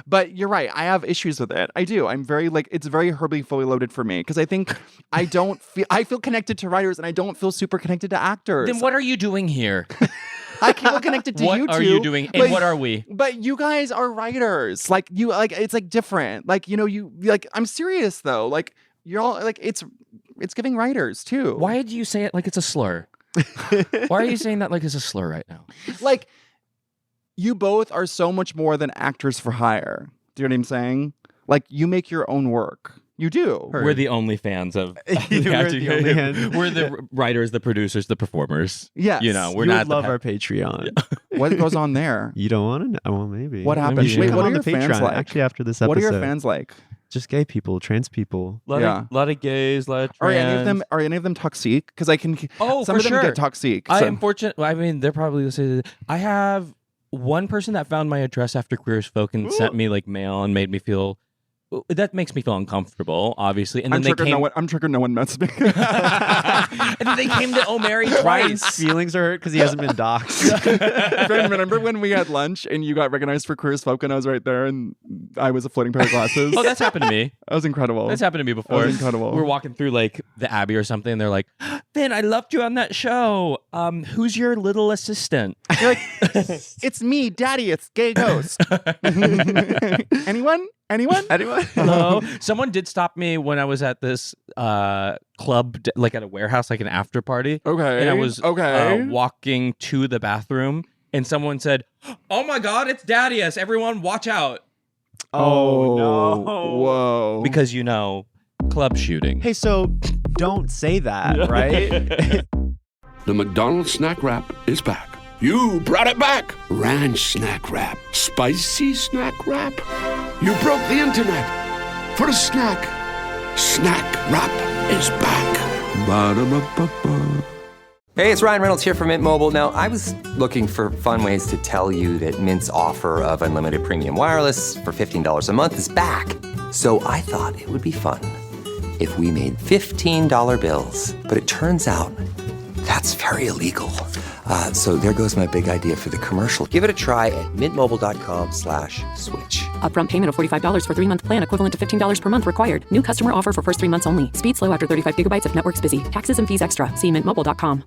But you're right. I have issues with it. I do. I'm very like, it's very Herbie Fully Loaded for me because I think I feel connected to writers and I don't feel super connected to actors. Then what are you doing here? I feel connected to what you two. are you doing? And what are we? But you guys are writers. Like you, like it's like different. Like you like. I'm serious though. Like you're all like it's giving writers too. Why do you say it like it's a slur? Why are you saying that like it's a slur right now? Like you both are so much more than actors for hire. Do you know what I'm saying? Like you make your own work. You do. We're the only fans of. We're the writers, the producers, the performers. Yes. You know, we're You not would love our Patreon. What goes on there? You don't want to know? Well, maybe. What Maybe happens? you should Wait, come what are on your the fans Patreon, like? Actually, after this episode. What are your fans like? Just gay people, trans people. lot of gays, lot of trans. Are any of them toxic? Because I can. Oh, some for of them sure. get toxic. I so- am fortunate. I mean, they're probably listening. I have one person that found my address after Queer as Folk and sent me like mail and made me feel. That makes me feel uncomfortable, obviously. And then I'm triggered. No one messed me. and then they came to O'Mary twice. Feelings are hurt because he hasn't been doxxed. Remember when we had lunch and you got recognized for Queer as Folk and I was right there and I was a floating pair of glasses? Oh, that's happened to me. That was incredible. That's happened to me before. That was incredible. We're walking through like the Abbey or something. And they're like, "Ben, I loved you on that show. Who's your little assistant?" You're like, it's me, Daddy. It's Gay Ghost. Anyone? Hello. Someone did stop me when I was at this club, like at a warehouse, like an after party. Okay. And I was Okay. walking to the bathroom, and someone said, "Oh my God, it's Daddy-us. Everyone, watch out!" Oh no! Whoa! Because club shooting. Hey, so don't say that, right? The McDonald's snack wrap is back. You brought it back. Ranch snack wrap. Spicy snack wrap. You broke the internet for a snack. Snack wrap is back. Ba-da-ba-ba-ba. Hey, it's Ryan Reynolds here from Mint Mobile. Now, I was looking for fun ways to tell you that Mint's offer of unlimited premium wireless for $15 a month is back. So I thought it would be fun if we made $15 bills. But it turns out that's very illegal. So there goes my big idea for the commercial. Give it a try at mintmobile.com/switch. Upfront payment of $45 for 3-month plan equivalent to $15 per month required. New customer offer for first 3 months only. Speed slow after 35 gigabytes if network's busy. Taxes and fees extra. See mintmobile.com.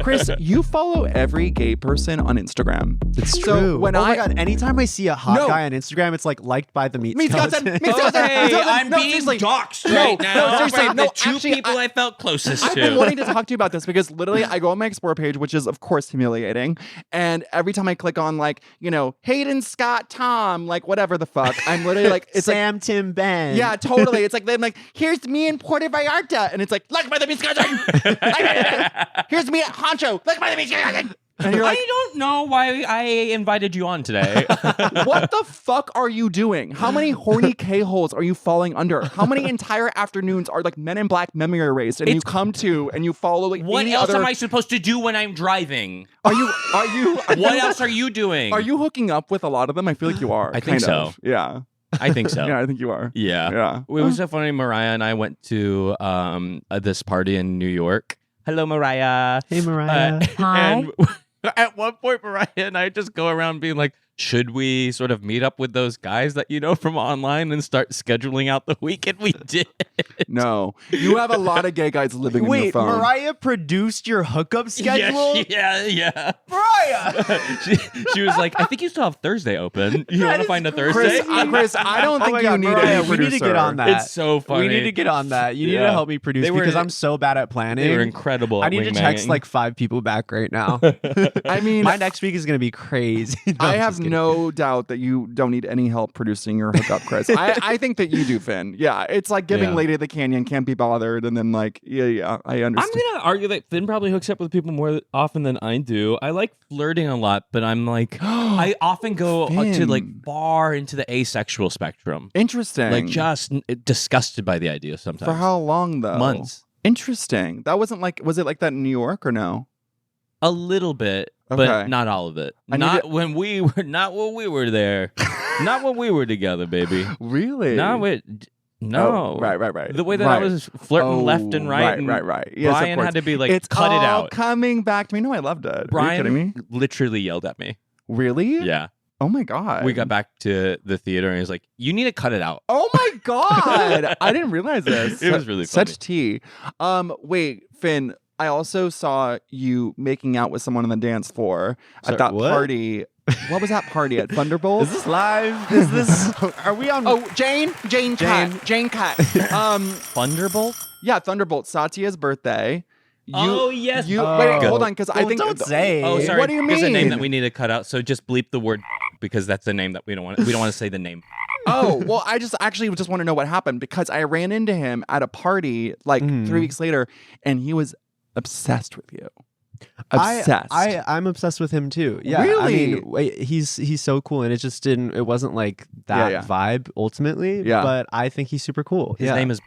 Chris, you follow every gay person on Instagram. It's So true. when my God, anytime I see a hot guy on Instagram, it's like liked by the meat skeleton. I'm being doxxed right now. seriously, by no, the two actually, people I felt closest I've to. been wanting to talk to you about this because literally I go on my Explore page, which is of course humiliating. And every time I click on like, Hayden, Scott, Tom, like whatever the fuck, I'm literally like, it's Sam, Tim, Ben. Yeah, totally. It's like, they're like, here's me in Puerto Vallarta. And it's like by the beach skeleton. Here's me at Honcho. Like by the beach skeleton. And you're like, I don't know why I invited you on today. what the fuck are you doing? How many horny K-holes are you falling under? How many entire afternoons are like Men in Black memory erased and you come to and you follow like What any else other... am I supposed to do when I'm driving? Are you What else are you doing? Are you hooking up with a lot of them? I feel like you are. I think kind so. of. Yeah. I think so. Yeah, I think you are. Yeah. It was so funny. Mariah and I went to this party in New York. Hello, Mariah. Hey, Mariah. Hi. And at one point, Mariah and I just go around being like, should we sort of meet up with those guys that you know from online and start scheduling out the weekend? We did. No. You have a lot of gay guys living in your phone. Wait, Mariah produced your hookup schedule? Yeah. Mariah! she was like, I think you still have Thursday open. You want to find a Thursday? Chris, I don't think you need Mariah, a we need to get on that. It's so funny. We need to get on that. You need to help me produce because I'm so bad at planning. They were incredible. I need to text like 5 people back right now. I mean, my next week is going to be crazy. No, I have no doubt that you don't need any help producing your hookup, Chris. I think that you do, Finn. Yeah, it's like giving Lady of the Canyon, can't be bothered, and then like, yeah, I understand. I'm going to argue that Finn probably hooks up with people more often than I do. I like flirting a lot, but I'm like, I often go to like far into the asexual spectrum. Interesting. Like just disgusted by the idea sometimes. For how long though? Months. Interesting. That wasn't like, was it like that in New York or no? A little bit, but not all of it. Not when we were there. Not when we were together, baby. Really? Not with. No. Oh, right. The way that I was flirting left and right. Right. Yes, Brian had to be like, it's cut it out. Coming back to me. No, I loved it. Brian Are you kidding me? literally yelled at me. Really? Yeah. Oh my God. We got back to the theater and he was like, you need to cut it out. Oh my God. I didn't realize this. It was really funny. Such tea. Wait, Finn, I also saw you making out with someone on the dance floor at that party. What was that party at Thunderbolt? Is this live? Is this? Are we on? Oh, Jane Cut. Thunderbolt? Yeah, Thunderbolt. Satya's birthday. Yes. Wait, hold on, because I think. Don't say. Oh, sorry. What do you mean? There's a name that we need to cut out. So just bleep the word because that's the name that we don't want. We don't want to say the name. Oh, well, I just want to know what happened because I ran into him at a party like 3 weeks later, and he was obsessed with you. Obsessed. I'm obsessed with him too. Yeah. Really? I mean, he's so cool, and it wasn't like that vibe ultimately. Yeah. But I think he's super cool. His name is.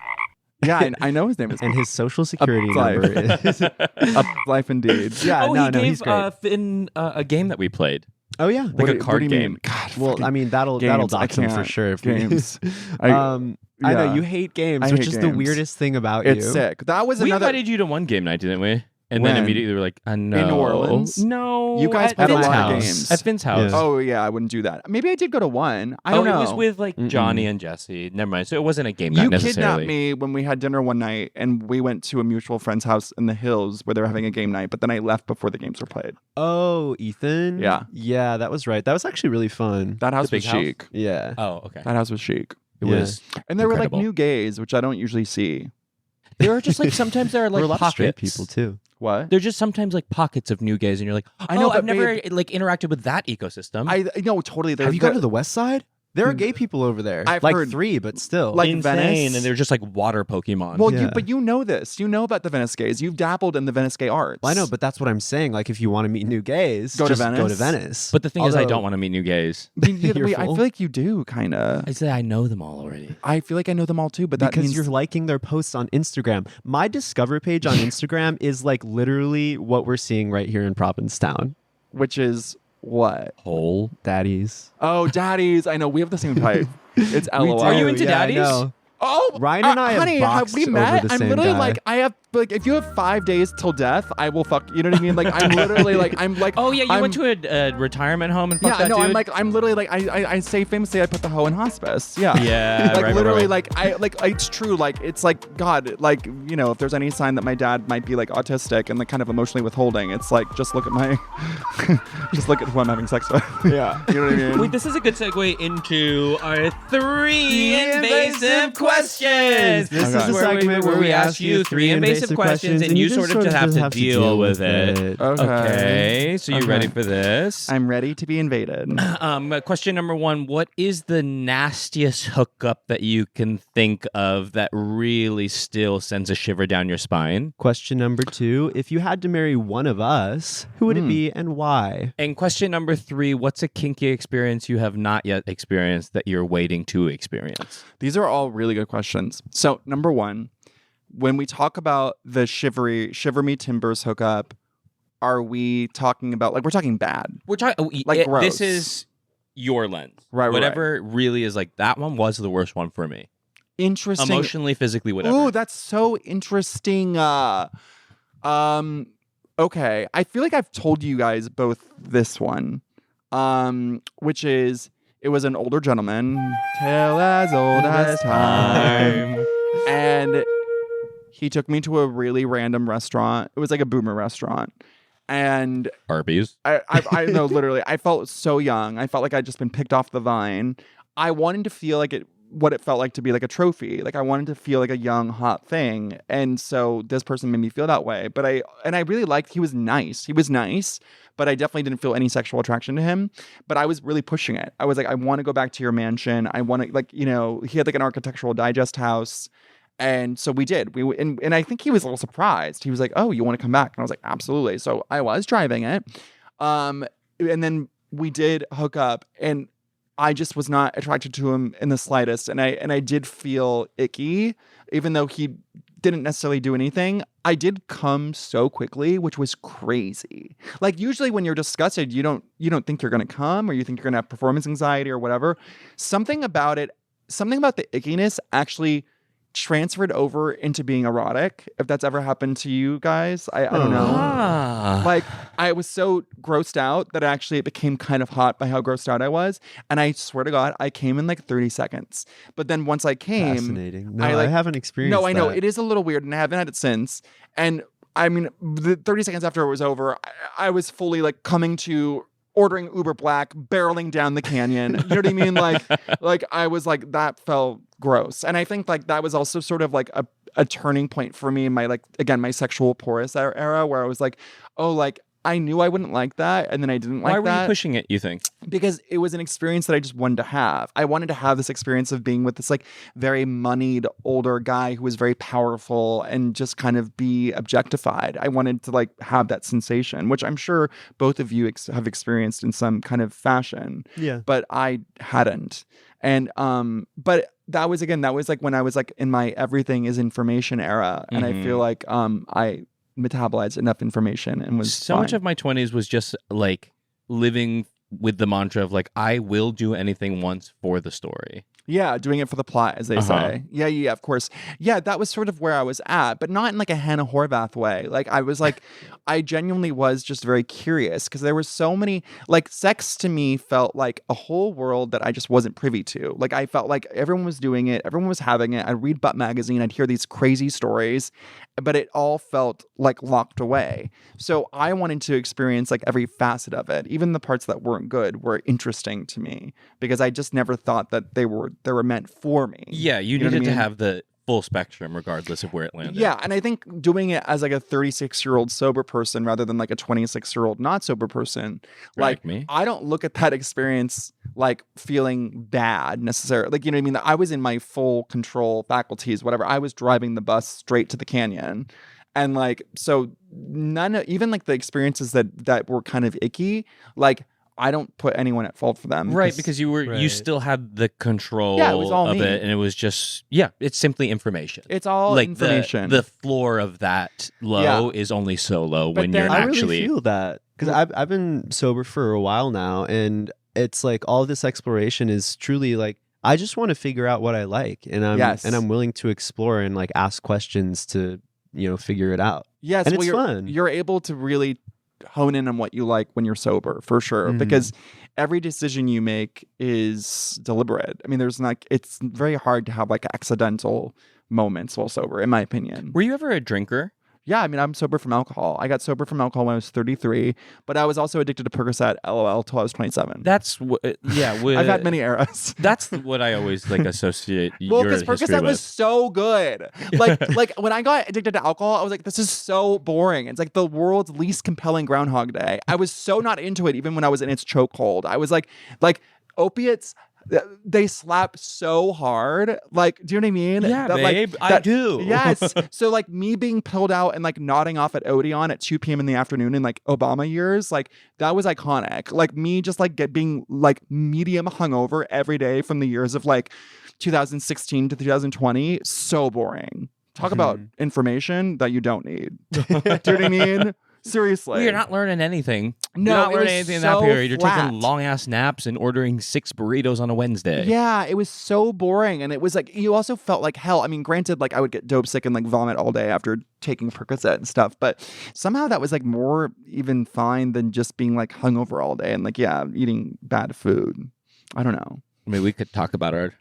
Yeah, I know his name is. And his social security number is Up Life indeed. Yeah. He gave he's great. Finn a game that we played. Oh yeah, like a card game. God, well, I mean that'll dox him for sure. If games. I know you hate games, which is the weirdest thing about you. It's sick. That was we another. invited you to one game night, didn't we? And then immediately we were like, no. In New Orleans? No. You guys at played a Finn's lot house. of games. At Finn's house. Yeah. Oh, yeah, I wouldn't do that. Maybe I did go to one. I don't know. It was with like Johnny and Jesse. Never mind. So it wasn't a game night necessarily. You kidnapped me when we had dinner one night and we went to a mutual friend's house in the hills where they were having a game night, but then I left before the games were played. Oh, Ethan? Yeah. Yeah, that was right. That was actually really fun. That house was chic. Yeah. Oh, okay. That house was chic. It was. And there incredible. were like new gays, which I don't usually see. There are just like sometimes there are like a lot pockets. of straight people too. What? There's just sometimes like pockets of new gays, and you're like, I know, I've but never like interacted with that ecosystem. I know totally. Have you gone to the West Side? There are gay people over there. I've like heard, 3, but still. Like insane, Venice. and they're just like water Pokemon. Well, but you know this. You know about the Venice gays. You've dabbled in the Venice gay arts. Well, I know, but that's what I'm saying. Like, if you want to meet new gays, go to Venice. But the thing is, I don't want to meet new gays. I feel like you do, kind of. I say I know them all already. I feel like I know them all too, but that because means you're liking their posts on Instagram. My Discover page on Instagram is like literally what we're seeing right here in Provincetown. Which is what? Hole daddies. Oh, daddies. I know. We have the same type. It's LOL. Are you into daddies? Oh, Ryan and I honey, have we boxed met? over the I'm same literally guy. like, I have like, if you have 5 days till death, I will fuck. You know what I mean? Like, I'm literally like, Oh yeah, you went to a retirement home and fucked that dude? I'm literally like, I say famously, I put the hoe in hospice. Yeah. Yeah. Like right, literally, right. it's true. Like, it's like God. Like, you know, if there's any sign that my dad might be like autistic and like kind of emotionally withholding, it's like just look at my, just look at who I'm having sex with. Yeah. You know what I mean? Wait, this is a good segue into our 3 invasive questions. This is a segment where we ask you 3 invasive questions and you sort of just have to deal with it. Okay. So you ready for this? I'm ready to be invaded. Question number 1: what is the nastiest hookup that you can think of that really still sends a shiver down your spine? Question number 2: if you had to marry one of us, who would it be and why? And question number 3: what's a kinky experience you have not yet experienced that you're waiting to experience? These are all really good questions. So, number 1, when we talk about the Shiver Me Timbers hookup, are we talking about, like, we're talking bad? We're talking, like, gross. This is your lens. Right. Whatever really is, like, that one was the worst one for me. Interesting. Emotionally, physically, whatever. Ooh, that's so interesting. Okay. I feel like I've told you guys both this one. which is, it was an older gentleman, tale as old as time. And he took me to a really random restaurant. It was like a boomer restaurant. And Arby's. I know, literally, I felt so young. I felt like I'd just been picked off the vine. I wanted to feel like what it felt like to be like a trophy. Like I wanted to feel like a young, hot thing. And so this person made me feel that way. But I really liked, he was nice. He was nice, but I definitely didn't feel any sexual attraction to him. But I was really pushing it. I was like, I want to go back to your mansion. I want to, like, you know, he had like an Architectural Digest house. And so we did. And I think he was a little surprised. He was like, "Oh, you want to come back?" And I was like, "Absolutely." So I was driving it. And then we did hook up, and I just was not attracted to him in the slightest. And I did feel icky, even though he didn't necessarily do anything. I did come so quickly, which was crazy. Like usually when you're disgusted, you don't think you're gonna come, or you think you're gonna have performance anxiety or whatever. Something about the ickiness actually transferred over into being erotic. If that's ever happened to you guys, I don't know. Like I was so grossed out that actually it became kind of hot by how grossed out I was. And I swear to God, I came in like 30 seconds. But then once I came, fascinating. No, I haven't experienced. No, I know that. it is a little weird, and I haven't had it since. And I mean, the 30 seconds after it was over, I was fully like coming to, ordering Uber Black, barreling down the canyon. You know what I mean? Like I was like, that felt gross. And I think like that was also sort of like a turning point for me in my, like, again, my sexual porous era, where I was like, oh, like I knew I wouldn't like that, and then I didn't like that. Why were you pushing it, you think? Because it was an experience that I just wanted to have. I wanted to have this experience of being with this like very moneyed older guy who was very powerful and just kind of be objectified. I wanted to like have that sensation, which I'm sure both of you have experienced in some kind of fashion. Yeah. But I hadn't. And but that was like when I was like in my everything is information era, and I feel like I metabolized enough information and was so fine. much of my 20s was just like living with the mantra of like, I will do anything once for the story. Yeah, doing it for the plot, as they say. Yeah, of course. Yeah, that was sort of where I was at, but not in like a Hannah Horvath way. Like I was like, I genuinely was just very curious because there were so many, like sex to me felt like a whole world that I just wasn't privy to. Like I felt like everyone was doing it, everyone was having it. I'd read Butt Magazine, I'd hear these crazy stories, but it all felt like locked away. So I wanted to experience like every facet of it. Even the parts that weren't good were interesting to me because I just never thought that they were meant for me. Yeah, you know what needed I to mean? have the full spectrum regardless of where it landed. Yeah, and I think doing it as like a 36-year-old sober person rather than like a 26-year-old not sober person, like me. I don't look at that experience like feeling bad necessarily. Like, you know what I mean? I was in my full control faculties, whatever. I was driving the bus straight to the canyon. And like, so even like the experiences that were kind of icky, like I don't put anyone at fault for them. Right, because you still had the control Yeah, it was all of me. it, and it was just, it's simply information. It's all like information. The floor of that low is only so low when you're I actually... really feel that because I've been sober for a while now, and it's like all this exploration is truly like, I just want to figure out what I like, and I'm willing to explore and like ask questions to, you know, figure it out. Yes, and well, it's fun. You're able to really hone in on what you like when you're sober, for sure. Because every decision you make is deliberate. I mean, it's very hard to have like accidental moments while sober, in my opinion. Were you ever a drinker? Yeah, I mean, I'm sober from alcohol. I got sober from alcohol when I was 33, but I was also addicted to Percocet, LOL, till I was 27. That's what, I've had many eras. That's what I always like associate Well, your because history Percocet with. was so good. Like when I got addicted to alcohol, I was like, this is so boring. It's like the world's least compelling Groundhog Day. I was so not into it, even when I was in its chokehold. I was like opiates. They slap so hard. Like, do you know what I mean? Yeah, babe, I do. Yes. So like me being pilled out and like nodding off at Odeon at 2 p.m. in the afternoon in like Obama years, like that was iconic. Like me just like being like medium hungover every day from the years of like 2016 to 2020. So boring. Talk about information that you don't need. Do you know what I mean? Seriously. You're not learning anything. No, you're not it learning was anything in so that period. You're flat. taking long ass naps and ordering 6 burritos on a Wednesday. Yeah, it was so boring. And it was like, you also felt like hell. I mean, granted, like I would get dope sick and like vomit all day after taking Percocet and stuff. But somehow that was like more even fine than just being like hungover all day and like, yeah, eating bad food. I don't know. I mean, we could talk about our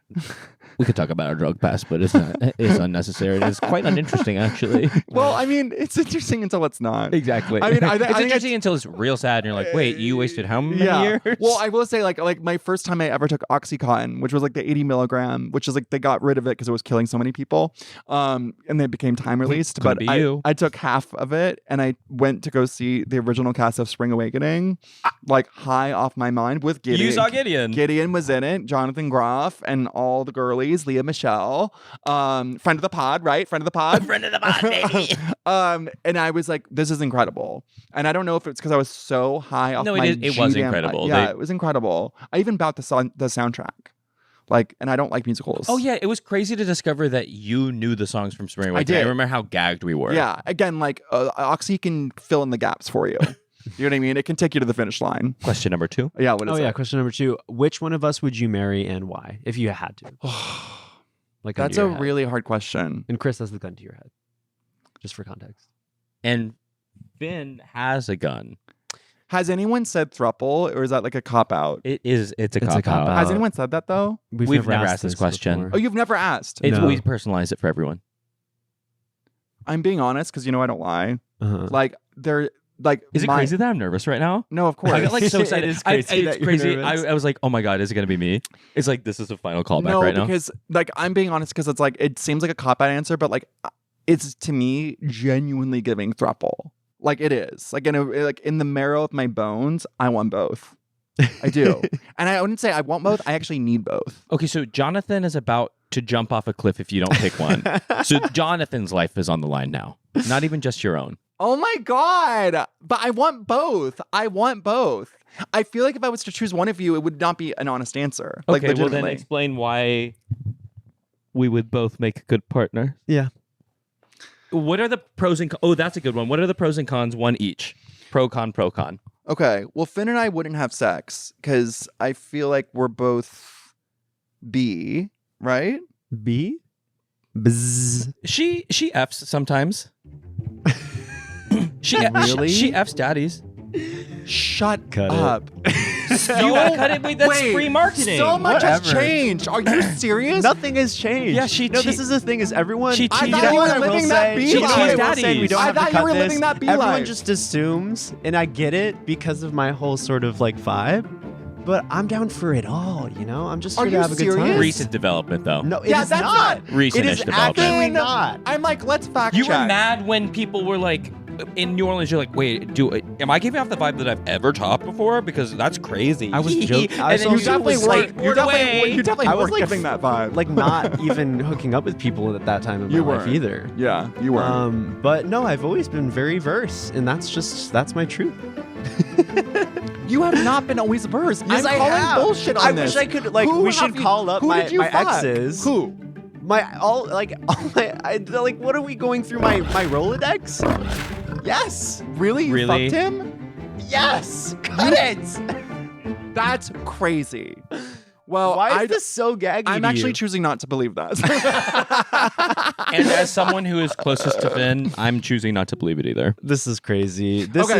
drug past, but it's unnecessary. It's quite uninteresting, actually. Well, I mean, it's interesting until it's not. Exactly. I mean, it's interesting until it's real sad, and you're like, wait, you wasted how many years? Well, I will say, like my first time I ever took OxyContin, which was like the 80 milligram, which is like they got rid of it because it was killing so many people, and then it became time released. But I took half of it, and I went to go see the original cast of Spring Awakening, like high off my mind with Gideon. You saw Gideon. Gideon was in it. Jonathan Groff and all the girlies, Leah Michelle, friend of the pod, right? Friend of the pod. Friend of the pod, baby. And I was like, this is incredible. And I don't know if it's because I was so high off my it was incredible. Yeah, it was incredible. I even bought the soundtrack. Like, and I don't like musicals. Oh yeah, it was crazy to discover that you knew the songs from Spring Awakening. I did. I remember how gagged we were. Yeah, again, like Oxy can fill in the gaps for you. You know what I mean? It can take you to the finish line. Question number 2. Yeah, what is it? Question number 2. Which one of us would you marry and why, if you had to? Like that's a really hard question. And Chris has the gun to your head, just for context. And Finn has a gun. Has anyone said thruple, or is that like a cop out? It's a cop out. Has anyone said that though? We've never asked this question. before. Oh, you've never asked? We personalize it for everyone. I'm being honest because you know I don't lie. Uh-huh. Like they're like. Is it crazy that I'm nervous right now? No, of course. I got like so excited. It is crazy that it's you're crazy. nervous. I was like, oh my god, is it gonna be me? It's like this is a final callback No, right now. because like I'm being honest because it's like it seems like a cop out answer, but like it's to me genuinely giving thruple. Like it is. Like in the marrow of my bones, I want both. I do. And I wouldn't say I want both. I actually need both. Okay, so Jonathan is about to jump off a cliff if you don't pick one. So Jonathan's life is on the line now. Not even just your own. Oh my God. But I want both. I want both. I feel like if I was to choose one of you, it would not be an honest answer. Like Okay, well then legitimately. explain why we would both make good partners. Yeah. What are the pros and cons? Oh, that's a good one. What are the pros and cons? One each. Pro, con, pro, con. Okay. Well, Finn and I wouldn't have sex because I feel like we're both B, right? B? Bzz. She F's sometimes. Really? She F's daddies. Shut Cut it. up. You gotta cut it. Wait, that's free marketing. So much has Whatever. changed. Are you serious? Nothing has changed. Yeah, this is the thing is everyone. She I cheated thought you on were her. living that B She life. cheated I will say we don't I have to thought you cut were this. living that B Everyone life. just assumes, and I get it because of my whole sort of like vibe. But I'm down for it all, you know? I'm just Are here to you have a good time. serious? Recent development, though. No, it Yeah, is that's not- Recent It is development. actually not. I'm like, let's fact You check. were mad when people were like, in New Orleans, you're like, wait, am I giving off the vibe that I've ever topped before? Because that's crazy. I was joking. I And then was You also definitely was weren't. like, You definitely I was weren't like giving that vibe. like not even hooking up with people at that time in my You life weren't. either. Yeah, you were. But no, I've always been very verse, and that's my truth. You have not been always verse. Yes, I'm I calling have. bullshit on I this. wish I could like. Who we have should you- call up who my did you my fuck? exes. Who? All my like. What are we going through my Rolodex? Yes. Really? You Really? fucked him? Yes. Cut it. That's crazy. Well, Why is this so gaggy? I'm to actually you? choosing not to believe that. And as someone who is closest to Finn, I'm choosing not to believe it either. This is crazy. This Okay.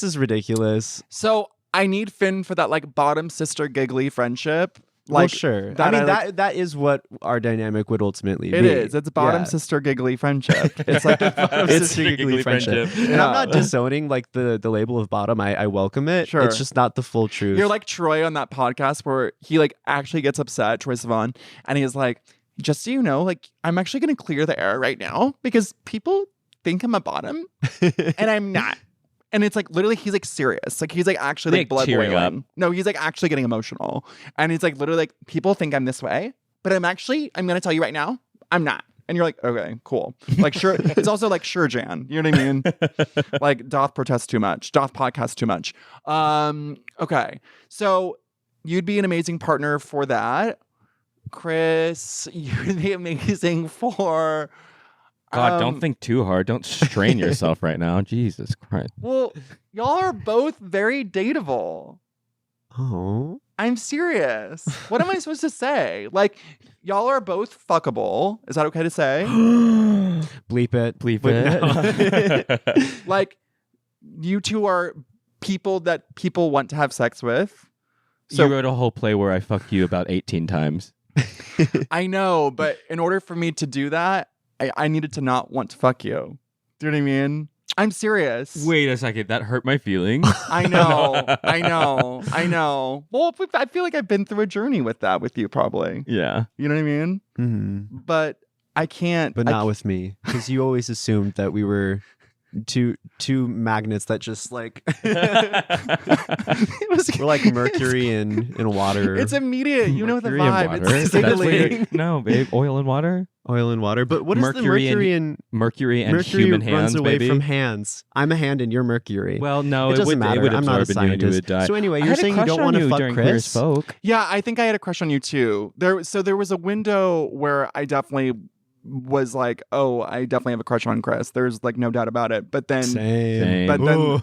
is ridiculous. So I need Finn for that like bottom sister giggly friendship. Well, Like sure. that I mean, like- that is what our dynamic would ultimately be. It is. It's bottom Yeah. sister giggly friendship. It's like Bottom It's sister giggly giggly friendship. friendship. And I'm Yeah. not disowning like the label of bottom. I welcome it. Sure. It's just not the full truth. You're like Troy on that podcast where he like actually gets upset, Troy Sivan, and he's like, just so you know, like I'm actually gonna clear the air right now because people think I'm a bottom and I'm not. And it's like literally he's like serious. Like he's like actually like blood tearing boiling. up. No, he's like actually getting emotional. And he's like literally like people think I'm this way, but I'm gonna tell you right now, I'm not. And you're like, okay, cool. Like sure it's also like sure Jan. You know what I mean? Like doth protest too much, doth podcast too much. Okay. So you'd be an amazing partner for that. Chris, you'd be amazing for God, don't think too hard. Don't strain yourself right now. Jesus Christ. Well, y'all are both very dateable. Oh. I'm serious. What am I supposed to say? Like, y'all are both fuckable. Is that okay to say? Bleep it. Bleep it. No. Like, you two are people that people want to have sex with. So, you wrote a whole play where I fuck you about 18 times. I know, but in order for me to do that, I needed to not want to fuck you. Do you know what I mean? I'm serious. Wait a second. That hurt my feelings. I know. Well, I feel like I've been through a journey with that with you, probably. Yeah. You know what I mean? Mm-hmm. But I can't. But not with me, because you always assumed that we were two magnets that just like we're like mercury and water. It's immediate. You know the Mercury and vibe. water? It's That's what tickling. no, babe. Oil and water. Oil and water. But what is the mercury and mercury and mercury human runs hands, away baby? from hands. I'm a hand and you're mercury. Well, no, it doesn't matter. It would I'm not a absorb in you and you scientist. would die. So anyway, I you're had a saying you crush don't on want to you fuck during Queer Chris? Spoke. Yeah, I think I had a crush on you too. There was a window where I definitely was like, oh, I definitely have a crush on Chris. There's like no doubt about it. But then, Same. but then, Ooh,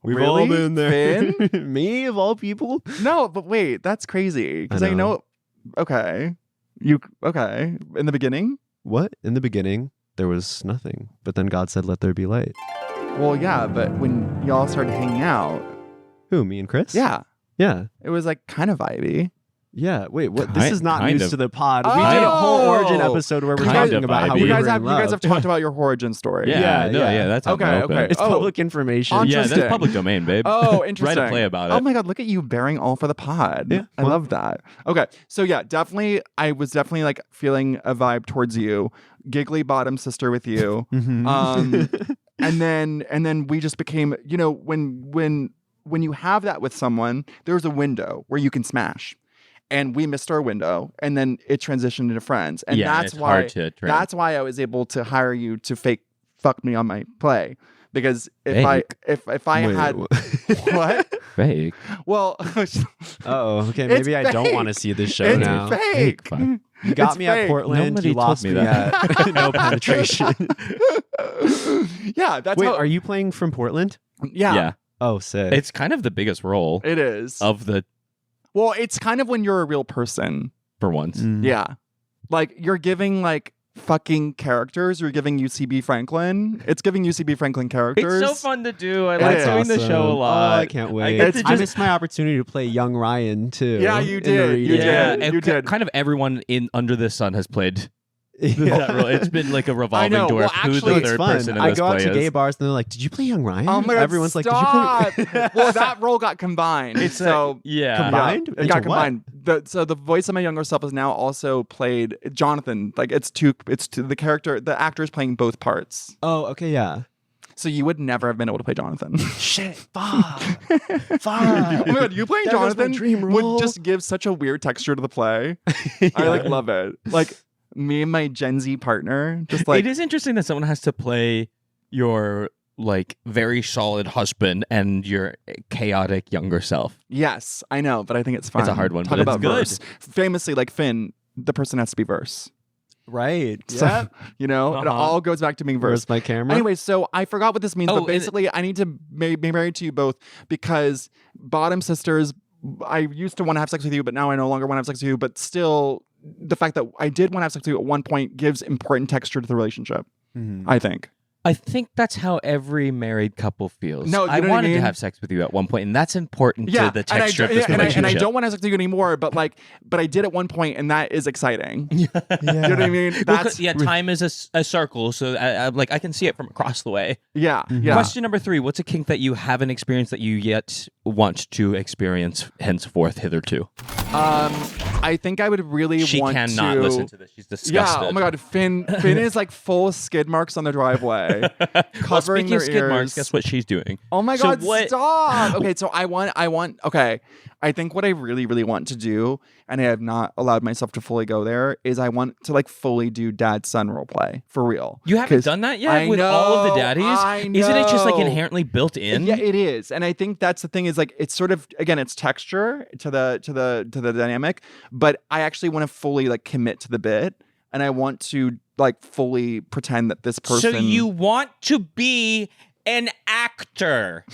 we've really? all been there. Finn? Me of all people? No, but wait, that's crazy because I know. Okay, okay in the beginning. What? In the beginning, there was nothing. But then God said, let there be light. Well, yeah, but when y'all started hanging out. Who, me and Chris? Yeah. Yeah. It was like kind of vibey. Yeah. Wait, what? This is not news to the pod. Oh! We did a whole origin episode where we're talking about how we you were guys in have love. you guys have talked about your origin story. Yeah, that's okay. It's public information. Yeah, that's public domain, babe. Oh, interesting. Write a play about it. Oh my God, look at you bearing all for the pod. Yeah, I love that. Okay, so yeah, definitely, I was definitely like feeling a vibe towards you, giggly bottom sister with you, Mm-hmm. and then we just became, you know, when you have that with someone, there's a window where you can smash. And we missed our window, and then it transitioned into friends, and that's it's why hard to that's why I was able to hire you to fake fuck me on my play, because if I had what fake, well, okay, maybe I don't want to see this show it's now. Fake. You got It's me fake. at Portland. Nobody you told lost me me that. at no penetration. Yeah, that's Wait, how, are you playing from Portland? yeah, Oh, sick. It's kind of the biggest role it is. of the Well, it's kind of when you're a real person. for once. Yeah, like you're giving like fucking characters. You're giving UCB Franklin. It's giving UCB Franklin characters. It's so fun to do. I It like is. doing the show a lot. Oh, I can't wait. get to I missed my opportunity to play young Ryan too. Yeah, you in the did. reading. You yeah, did. and You did. Kind of everyone in Under the Sun has played Yeah. that role. It's been like a revolving know. door Well, of who actually, the It's third fun. person in I this go out play to gay is. bars and they're like, "Did you play Young Ryan?" Oh my God, Everyone's stop. like, "Did you play?" Well, that role got combined. So Yeah. Combined? It Into got what? combined. So the voice of my younger self is now also played Jonathan. Like it's the character, the actor is playing both parts. Oh, okay, yeah. So you would never have been able to play Jonathan. Shit, fuck. Oh my God, you playing There goes my Jonathan dream role. would just give such a weird texture to the play. I like love it. Like me and my Gen Z partner, just like it is interesting that someone has to play your like very solid husband and your chaotic younger self. yes, I know, but I think it's fun. It's a hard one, Talk but it's about good. verse. Famously, like Finn, the person has to be verse. Right. So, you know, it all goes back to being verse. Where's my camera? Anyway, so I forgot what this means, Oh, but basically, I need to be married to you both because bottom sisters. I used to want to have sex with you, but now I no longer want to have sex with you. But still, the fact that I did want to have sex with you at one point gives important texture to the relationship. I think. I think that's how every married couple feels. No, you I know what I wanted to mean? have sex with you at one point, and that's important Yeah, to the texture of this and relationship. I don't want to have sex with you anymore, but I did at one point, and that is exciting. You know what I mean? Well, time is a circle, so I can see it from across the way. Yeah. Question number 3: what's a kink that you haven't experienced that you yet want to experience henceforth hitherto? I think I would really She want cannot to listen to this. She's disgusted. Yeah. Oh my God, Finn is like full skid marks on the driveway, Well, covering speaking their of skid ears. marks, guess what she's doing? Oh my So God, what- stop. Okay, so I want, okay. I think what I really, really want to do, and I have not allowed myself to fully go there, is I want to like fully do dad-son role play for real. You haven't 'Cause done that yet I with all of the daddies? I Isn't it just like know. inherently built in? Yeah, it is. And I think that's the thing is like it's sort of again it's texture to the dynamic, but I actually want to fully like commit to the bit and I want to like fully pretend that this person. So you want to be an actor.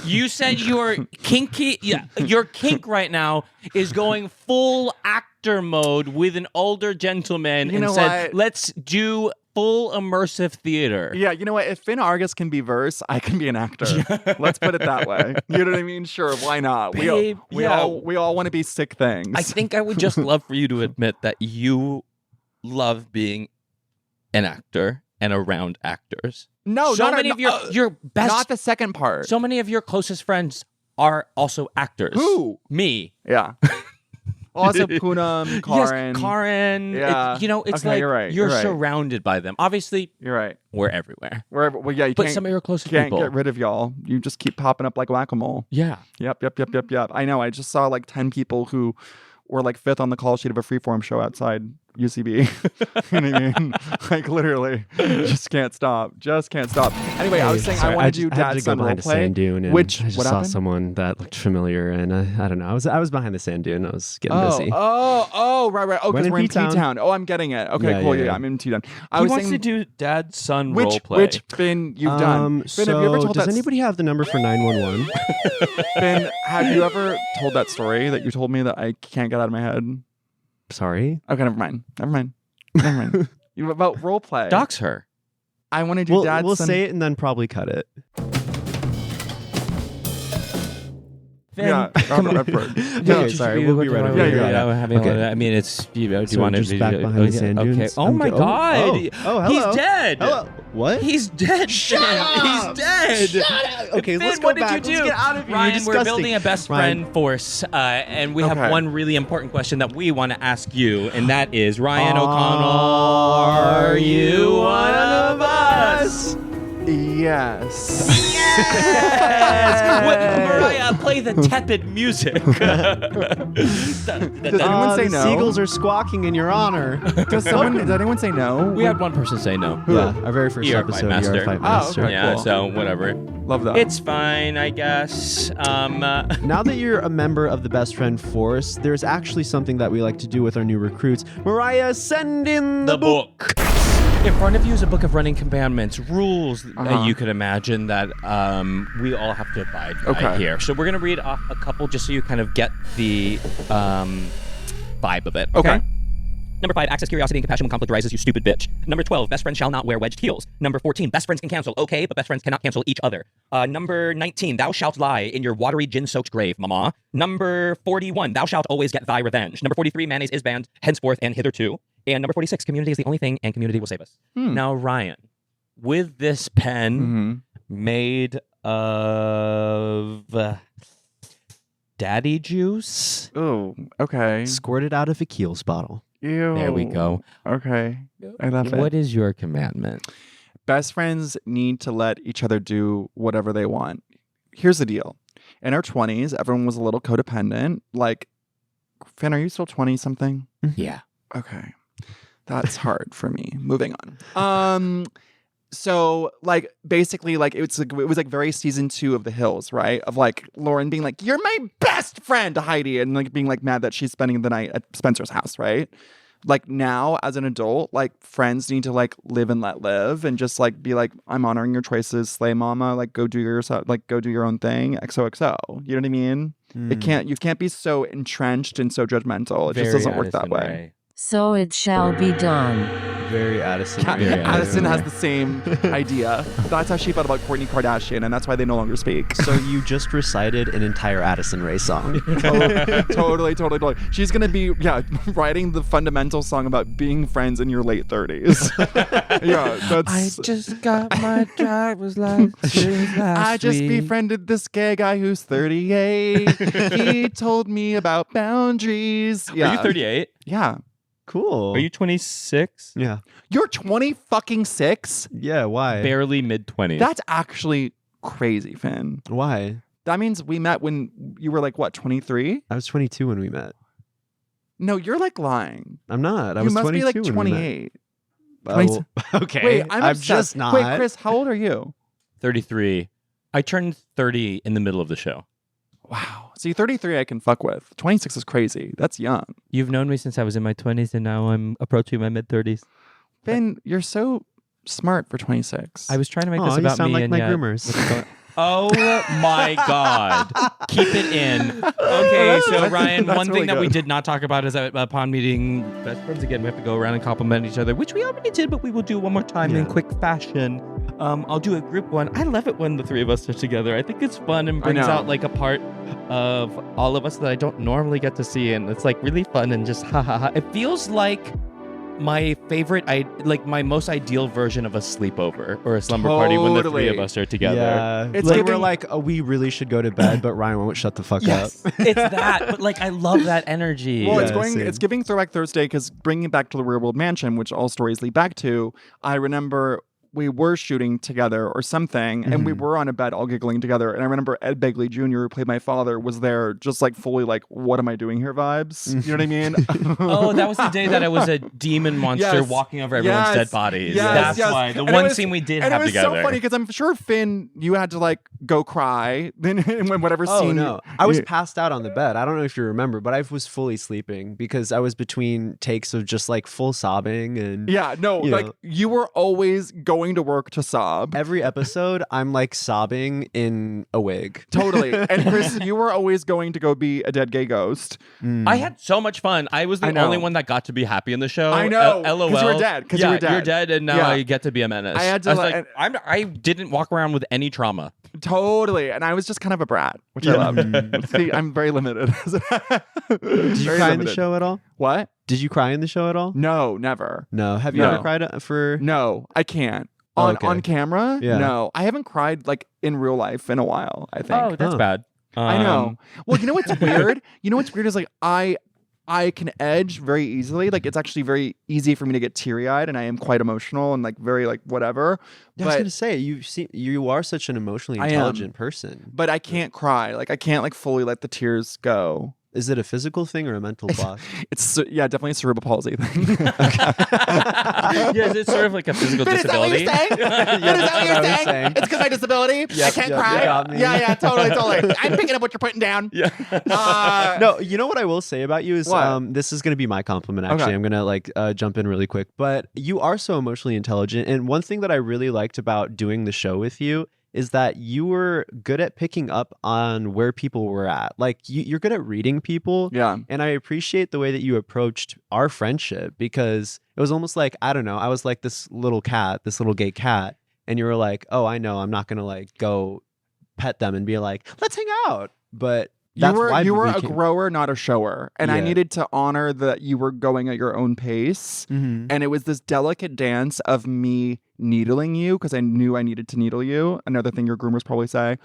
You said your kinky, your kink right now is going full actor mode with an older gentleman You and know said, what? let's do full immersive theater. Yeah, you know what? If Finn Argus can be verse, I can be an actor. Let's put it that way. You know what I mean? Sure, why not? Babe, we all want to be sick things. I think I would just love for you to admit that you love being an actor and around actors. No, so not many of your best, not the second part. so many of your closest friends are also actors. Who? Me. Yeah. Also, Poonam, Karan. Yes, Karan. Yeah. It's Okay, like you're right, you're you're right. surrounded by them. Obviously, You're right. we're everywhere. Well, yeah, you But can't, some of your closest can't people. get rid of y'all. You just keep popping up like whack-a-mole. Yeah. Yep. I know. I just saw like 10 people who were like fifth on the call sheet of a freeform show outside UCB. You know what I mean? Like literally, just can't stop. Anyway, I was saying I want to do Dad's Son behind a roleplay. sand dune, and Which I just what saw happened? someone that looked familiar, and I don't know. I was behind the sand dune. I was getting busy. Right. Oh, because Went in we're in P-Town. P-Town. Oh, I'm getting it. Okay, cool. Yeah, I'm in P-Town. He wants to do Dad Son role play. Which Finn you've done? Finn, have you ever told does that? anybody have the number for 911? Finn, have you ever told that story that you told me that I can't get out of my head? Sorry. Okay, never mind. About role play. Dox her. I want to do Dad's We'll Son. say it and then probably cut it. Finn, Yeah, Robert Redford. Okay, sorry. We'll be right over here. Okay. I mean, it's. Do you So want to just back behind the sand dunes? Okay. Oh I'm my go- God. Oh, hello. He's dead. Hello. What? He's dead. Shut Finn. up. He's dead. Shut up. Okay, Finn, let's go what back. did you Let's do? get out of here. Ryan, You're we're disgusting. building a best Ryan. friend force, and we have Okay. one really important question that we want to ask you, and that is, Ryan O'Connell, are you one of us? Yes. Mariah, play the tepid music. Does anyone say the no? seagulls are squawking in your honor. Does anyone say no? We had one person say no. Yeah, our very first ER episode, Fight Master. ER Fight Oh, Master. okay. Yeah, cool. so whatever. Love that. It's fine, I guess. Now that you're a member of the Best Friend Force, there's actually something that we like to do with our new recruits. Mariah, send in the book. In front of you is a book of running commandments, rules that you could imagine that we all have to abide by here. So we're going to read off a couple just so you kind of get the vibe of it. Okay. Number 5, access, curiosity, and compassion when conflict arises, you stupid bitch. Number 12, best friends shall not wear wedged heels. Number 14, best friends can cancel, okay, but best friends cannot cancel each other. Number 19, thou shalt lie in your watery gin-soaked grave, mama. Number 41, thou shalt always get thy revenge. Number 43, mayonnaise is banned, henceforth and hitherto. And number 46, community is the only thing, and community will save us. Now, Ryan, with this pen made of daddy juice. Oh, okay. Squirted out of a Kiehl's bottle. Ew. There we go. Okay. I love it. What is your commandment? Best friends need to let each other do whatever they want. Here's the deal. In our 20s, everyone was a little codependent. Like, Finn, are you still 20-something? Yeah. Okay. That's hard for me. Moving on. So like basically like it was like very season 2 of The Hills, right? Of like Lauren being like, "You're my best friend" to Heidi, and like being like mad that she's spending the night at Spencer's house, right? Like now as an adult, like friends need to like live and let live and just like be like, "I'm honoring your choices, slay mama, like go do your own thing, XOXO." You know what I mean? You can't be so entrenched and so judgmental. It just doesn't work that way. So it shall be done. Very Addison. Addison has the same idea. That's how she felt about Kourtney Kardashian, and that's why they no longer speak. So you just recited an entire Addison Rae song. Totally. She's going to be, writing the fundamental song about being friends in your late 30s. I just got my driver's license I just befriended this gay guy who's 38. He told me about boundaries. Are you 38? Yeah. Cool. Are you 26? Yeah. You're 20-fucking-6? Yeah, why? Barely mid-20s. That's actually crazy, Finn. Why? That means we met when you were like, what, 23? I was 22 when we met. No, you're like lying. I'm not. I You was must 22 be like when 28. we met. Okay. Wait, I'm obsessed. just not. Wait, Chris, how old are you? 33. I turned 30 in the middle of the show. Wow. See, 33 I can fuck with. 26 is crazy. That's young. You've known me since I was in my 20s, and now I'm approaching my mid-30s. Finn, you're so smart for 26. I was trying to make this you about sound me like and my yet- groomers. Oh my God. Keep it in. Okay, so Ryan, that's one thing really that we good. did not talk about is that upon meeting best friends again, we have to go around and compliment each other, which we already did, but we will do one more time in quick fashion. I'll do a group one. I love it when the three of us are together. I think it's fun and brings out like a part of all of us that I don't normally get to see, and it's like really fun and just ha ha ha. It feels like my favorite, my most ideal version of a sleepover or a slumber party when the three of us are together. Yeah. It's Like, giving- we're like, oh, we really should go to bed, but Ryan won't shut the fuck up. It's that, but like I love that energy. Well, Yeah, it's giving Throwback Thursday because bringing it back to the Real World Mansion, which all stories lead back to, I remember we were shooting together or something, and we were on a bed all giggling together. And I remember Ed Begley Jr., who played my father, was there just like fully like, what am I doing here vibes? You know what I mean? Oh, that was the day that I was a demon monster Yes. walking over everyone's Yes. dead bodies. Yes, That's why. The And it one was- scene we did and have it was together. so funny because I'm sure, Finn, you had to like go cry then when whatever Oh scene. no, I was passed out on the bed. I don't know if you remember, but I was fully sleeping because I was between takes of just like full sobbing and Yeah, no, you like know. you were always going to work to sob. Every episode, I'm like sobbing in a wig. Totally. And Chris, you were always going to go be a dead gay ghost. I had so much fun. I was I the know. only one that got to be happy in the show. I know, LOL. 'cause you were dead, 'cause you Yeah, were dead. You're dead, and now Yeah. I get to be a menace. I had to was let- like, I didn't walk around with any trauma. Totally. And I was just kind of a brat, which I love. See, I'm very limited. Did you cry in the show at all? What? Did you cry in the show at all? No, never. No. Have you No. ever cried for? No, I can't. Oh, On okay. on camera? Yeah. No. I haven't cried like in real life in a while, I think. Oh, that's bad. I know. Well, you know what's weird? You know what's weird is like I can edge very easily. Like it's actually very easy for me to get teary-eyed, and I am quite emotional and like very like whatever. I was gonna say you are such an emotionally I am. intelligent person. But I can't cry. Like I can't like fully let the tears go. Is it a physical thing or a mental block? It's yeah, definitely a cerebral palsy thing. Yeah, it's sort of like a physical disability. Is that what you're saying? It's because my disability. I can't cry. Yeah, totally. I'm picking up what you're putting down. Yeah. No, you know what I will say about you is What? this is going to be my compliment. Actually, Okay. I'm going to like jump in really quick. But you are so emotionally intelligent, and one thing that I really liked about doing the show with you is that you were good at picking up on where people were at. Like you're good at reading people. Yeah. And I appreciate the way that you approached our friendship because it was almost like, I don't know, I was like this little gay cat. And you were like, oh, I know, I'm not going to like go pet them and be like, let's hang out. But that's why you were we a came- grower, not a shower. And I Yeah. needed to honor that you were going at your own pace. Mhm. And it was this delicate dance of me needling you because I knew I needed to needle you. Another thing your groomers probably say.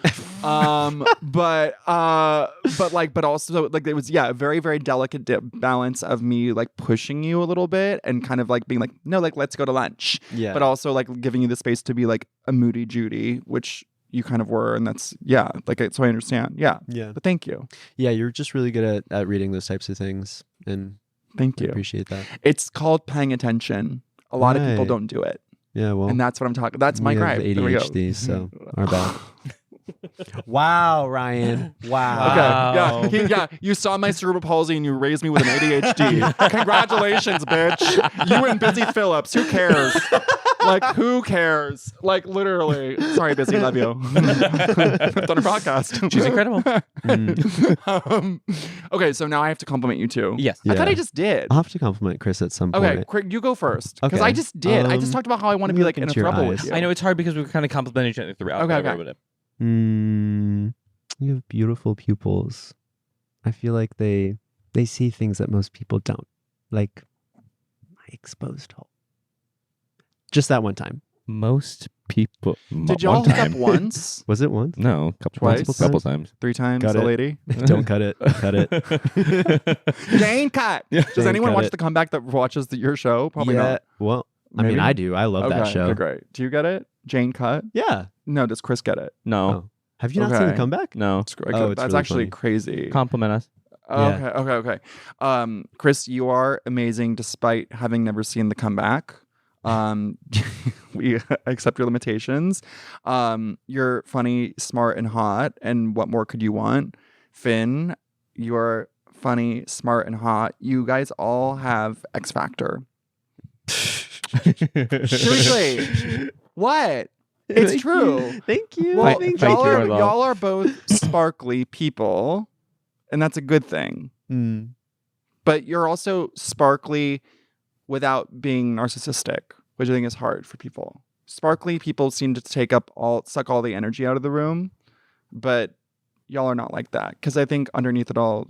But also like it was, yeah, a very, very delicate balance of me like pushing you a little bit and kind of like being like, no, like let's go to lunch. Yeah. But also like giving you the space to be like a moody Judy, which you kind of were, and that's so I understand. Yeah. But thank you. Yeah, you're just really good at reading those types of things, and Thank I you. appreciate that. It's called paying attention. A lot of people Right. don't do it. Yeah, well, And that's what I'm talking. That's my we have gripe. There we go. ADHD, so our bad. Wow, Ryan. Wow. Okay. Yeah. You saw my cerebral palsy and you raised me with an ADHD. Congratulations, bitch. You and Busy Phillips. Who cares? Like, who cares? Like, literally. Sorry, Busy. Love you. I've done a podcast. She's incredible. Okay, so now I have to compliment you too. Yes. I thought Yeah. I just did. I'll have to compliment Chris at some point. Okay, Craig, you go first. Because Okay. I just did. I just talked about how I want to let be me like look in a into your throuple with eyes. you. I know it's hard because we kind of compliment each other throughout. Okay, but I okay. wrote it. You have beautiful pupils. I feel like they see things that most people don't. Like my exposed hole. Just that one time. Most people. Did y'all hook up once? Was it once? No, couple Twice? couple times. 3 times, Got a it. lady? Don't cut it. Cut it. Jane cut. Does Jane anyone cut watch it. the comeback that watches your show? Probably yeah. not. Well, I Maybe? mean, I do. I love that Okay, show. okay, great. Do you get it? Jane cut? Yeah. No, does Chris get it? No. Oh. Have you not seen the Okay. comeback? No. It's Oh, it's that's really actually funny. crazy. Compliment us. Okay, okay. Chris, you are amazing despite having never seen the comeback. We accept your limitations. You're funny, smart, and hot. And what more could you want? Finn, you're funny, smart, and hot. You guys all have X Factor. Seriously. What? It's Thank true. you. Thank you. Well, Thank y'all are both sparkly people, and that's a good thing. Mm. But you're also sparkly without being narcissistic, which I think is hard for people. Sparkly people seem to suck all the energy out of the room, but y'all are not like that. Because I think underneath it all,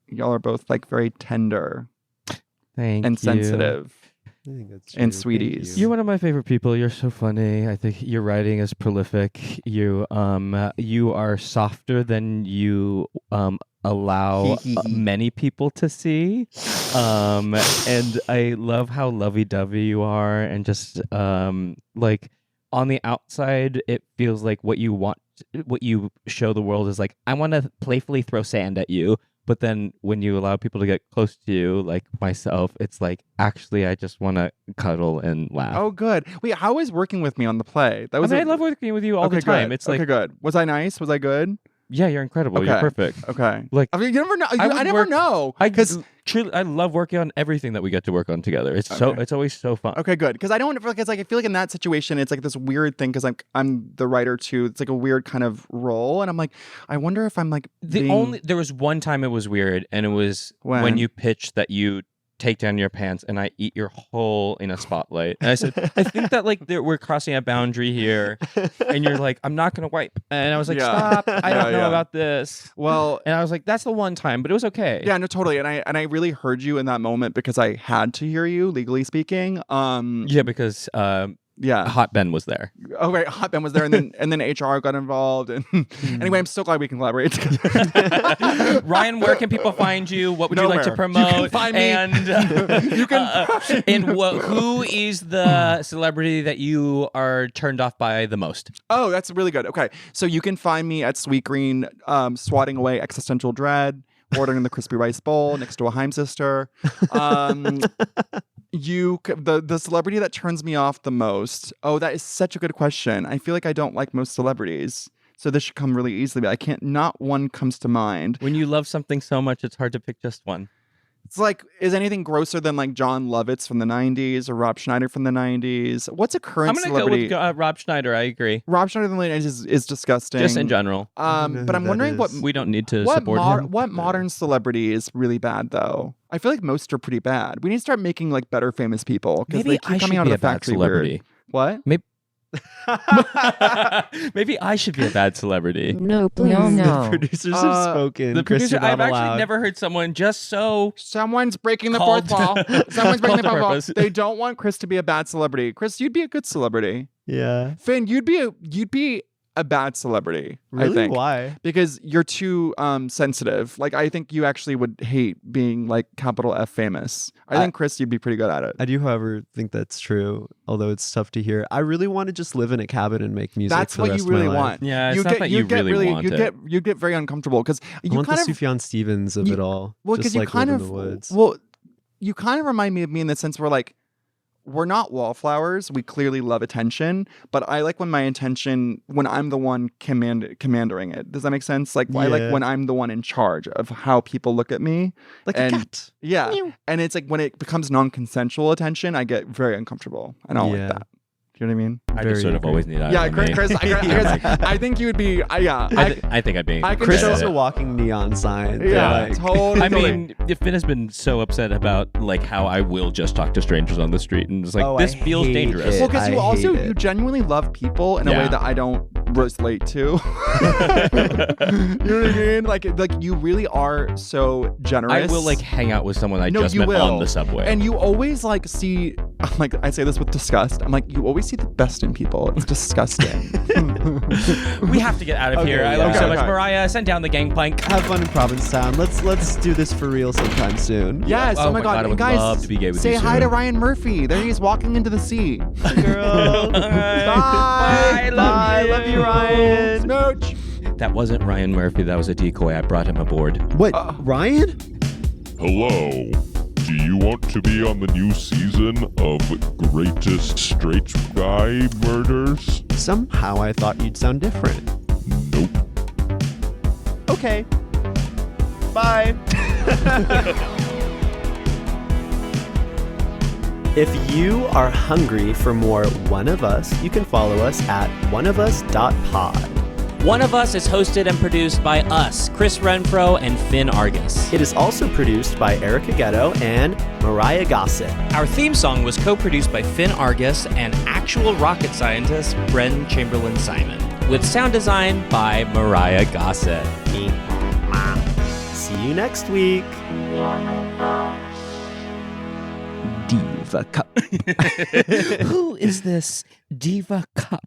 y'all are both like very tender and sensitive. I think that's and true. sweeties. You're one of my favorite people. You're so funny. I think your writing is prolific. You are softer than you allow many people to see. And I love how lovey-dovey you are, and just like on the outside, it feels like what you show the world is like, I want to playfully throw sand at you. But then when you allow people to get close to you, like myself, it's like, actually, I just want to cuddle and laugh. Oh, good. Wait, how was working with me on the play? That was I love working with you all the time. Good. It's like, okay, good. Was I nice? Was I good? Yeah, you're incredible. Okay. You're perfect. Okay. Like, I mean, you never know. I never know. Because truly, I love working on everything that we get to work on together. It's it's always so fun. Okay, good. Because I feel like in that situation, it's like this weird thing. Because I'm the writer too. It's like a weird kind of role, and I'm like, I wonder if I'm like there was one time it was weird, and it was when you pitched that you take down your pants and I eat your hole in a spotlight. And I said, I think that like we're crossing a boundary here. And you're like, I'm not gonna wipe. And I was like, stop. I don't know about this. Well, and I was like, that's the one time, but it was okay. Yeah, no, totally. And I really heard you in that moment because I had to hear you, legally speaking. Yeah, because Hot Ben was there. Oh right, Hot Ben was there, and then HR got involved. And anyway, I'm so glad we can collaborate together. Ryan, where can people find you? What would you like to promote? You can find me. And you can. And who is the celebrity that you are turned off by the most? Oh, that's really good. Okay, so you can find me at Sweet Green, swatting away existential dread, ordering the crispy rice bowl next to a Heim sister. The celebrity that turns me off the most. Oh, that is such a good question. I feel like I don't like most celebrities, so this should come really easily. But not one comes to mind. When you love something so much, it's hard to pick just one. It's like, is anything grosser than like John Lovitz from the 90s or Rob Schneider from the 90s? What's a current celebrity? I'm going to go with Rob Schneider. I agree. Rob Schneider from the 90s is disgusting. Just in general. But I'm wondering what... We don't need to support him. What modern celebrity is really bad, though? I feel like most are pretty bad. We need to start making like better famous people because they keep coming out of the factory weird. What? Maybe... Maybe I should be a bad celebrity. No, please. No. The producers have spoken. The producer, I've allowed. actually never heard someone just so. Someone's breaking the fourth wall. Someone's breaking the fourth wall. purpose. They don't want Chris to be a bad celebrity. Chris, you'd be a good celebrity. Yeah. Finn, you'd be a bad celebrity. Really? I think. Why? Because you're too sensitive. Like I think you actually would hate being like capital F famous. I think Chris, you'd be pretty good at it. I do, however, think that's true. Although it's tough to hear. I really want to just live in a cabin and make music. That's for the what rest you really of my life. want. Yeah, it's not that you really want it. You get very uncomfortable because I you want kind the of Sufjan Stevens of it all. Well, just because like you kind live of in the woods. Well, you kind of remind me of me in the sense where like we're not wallflowers. We clearly love attention, but I like when I'm the one commanding it. Does that make sense? Like I like when I'm the one in charge of how people look at me. Like a cat. Yeah. Meow. And it's like when it becomes non-consensual attention, I get very uncomfortable. I don't like that. Do you know what I mean? I just sort of always need eyes. Yeah, on me. Chris, I think you would be. I think I'd be. Chris is a walking neon sign. Yeah, totally. I mean, Finn has been so upset about like how I will just talk to strangers on the street, and it's like this feels dangerous. Well, because you genuinely love people in a way that I don't relate to. You know what I mean? Like you really are so generous. I will like hang out with someone I just met on the subway, and you always like see. Like I say this with disgust. I'm like, you always see the best in people. It's disgusting. We have to get out of here. I love you so much, Mariah. Send down the gangplank. Have fun in Provincetown. Let's do this for real sometime soon. Yes. Oh my God. I would guys, love to be gay with say you hi soon. to Ryan Murphy. There he is walking into the sea. Girl. Bye. Bye. Love you, Ryan. Smooch. That wasn't Ryan Murphy. That was a decoy. I brought him aboard. What? Ryan? Hello. Do you want to be on the new season of Greatest Straight Guy Murders? Somehow I thought you'd sound different. Nope. Okay. Bye. If you are hungry for more One of Us, you can follow us at oneofus.pod. One of Us is hosted and produced by us, Chris Renfro and Finn Argus. It is also produced by Erica Ghetto and Mariah Gossett. Our theme song was co-produced by Finn Argus and actual rocket scientist Bren Chamberlain Simon, with sound design by Mariah Gossett. See you next week. Diva Cup. Who is this Diva Cup?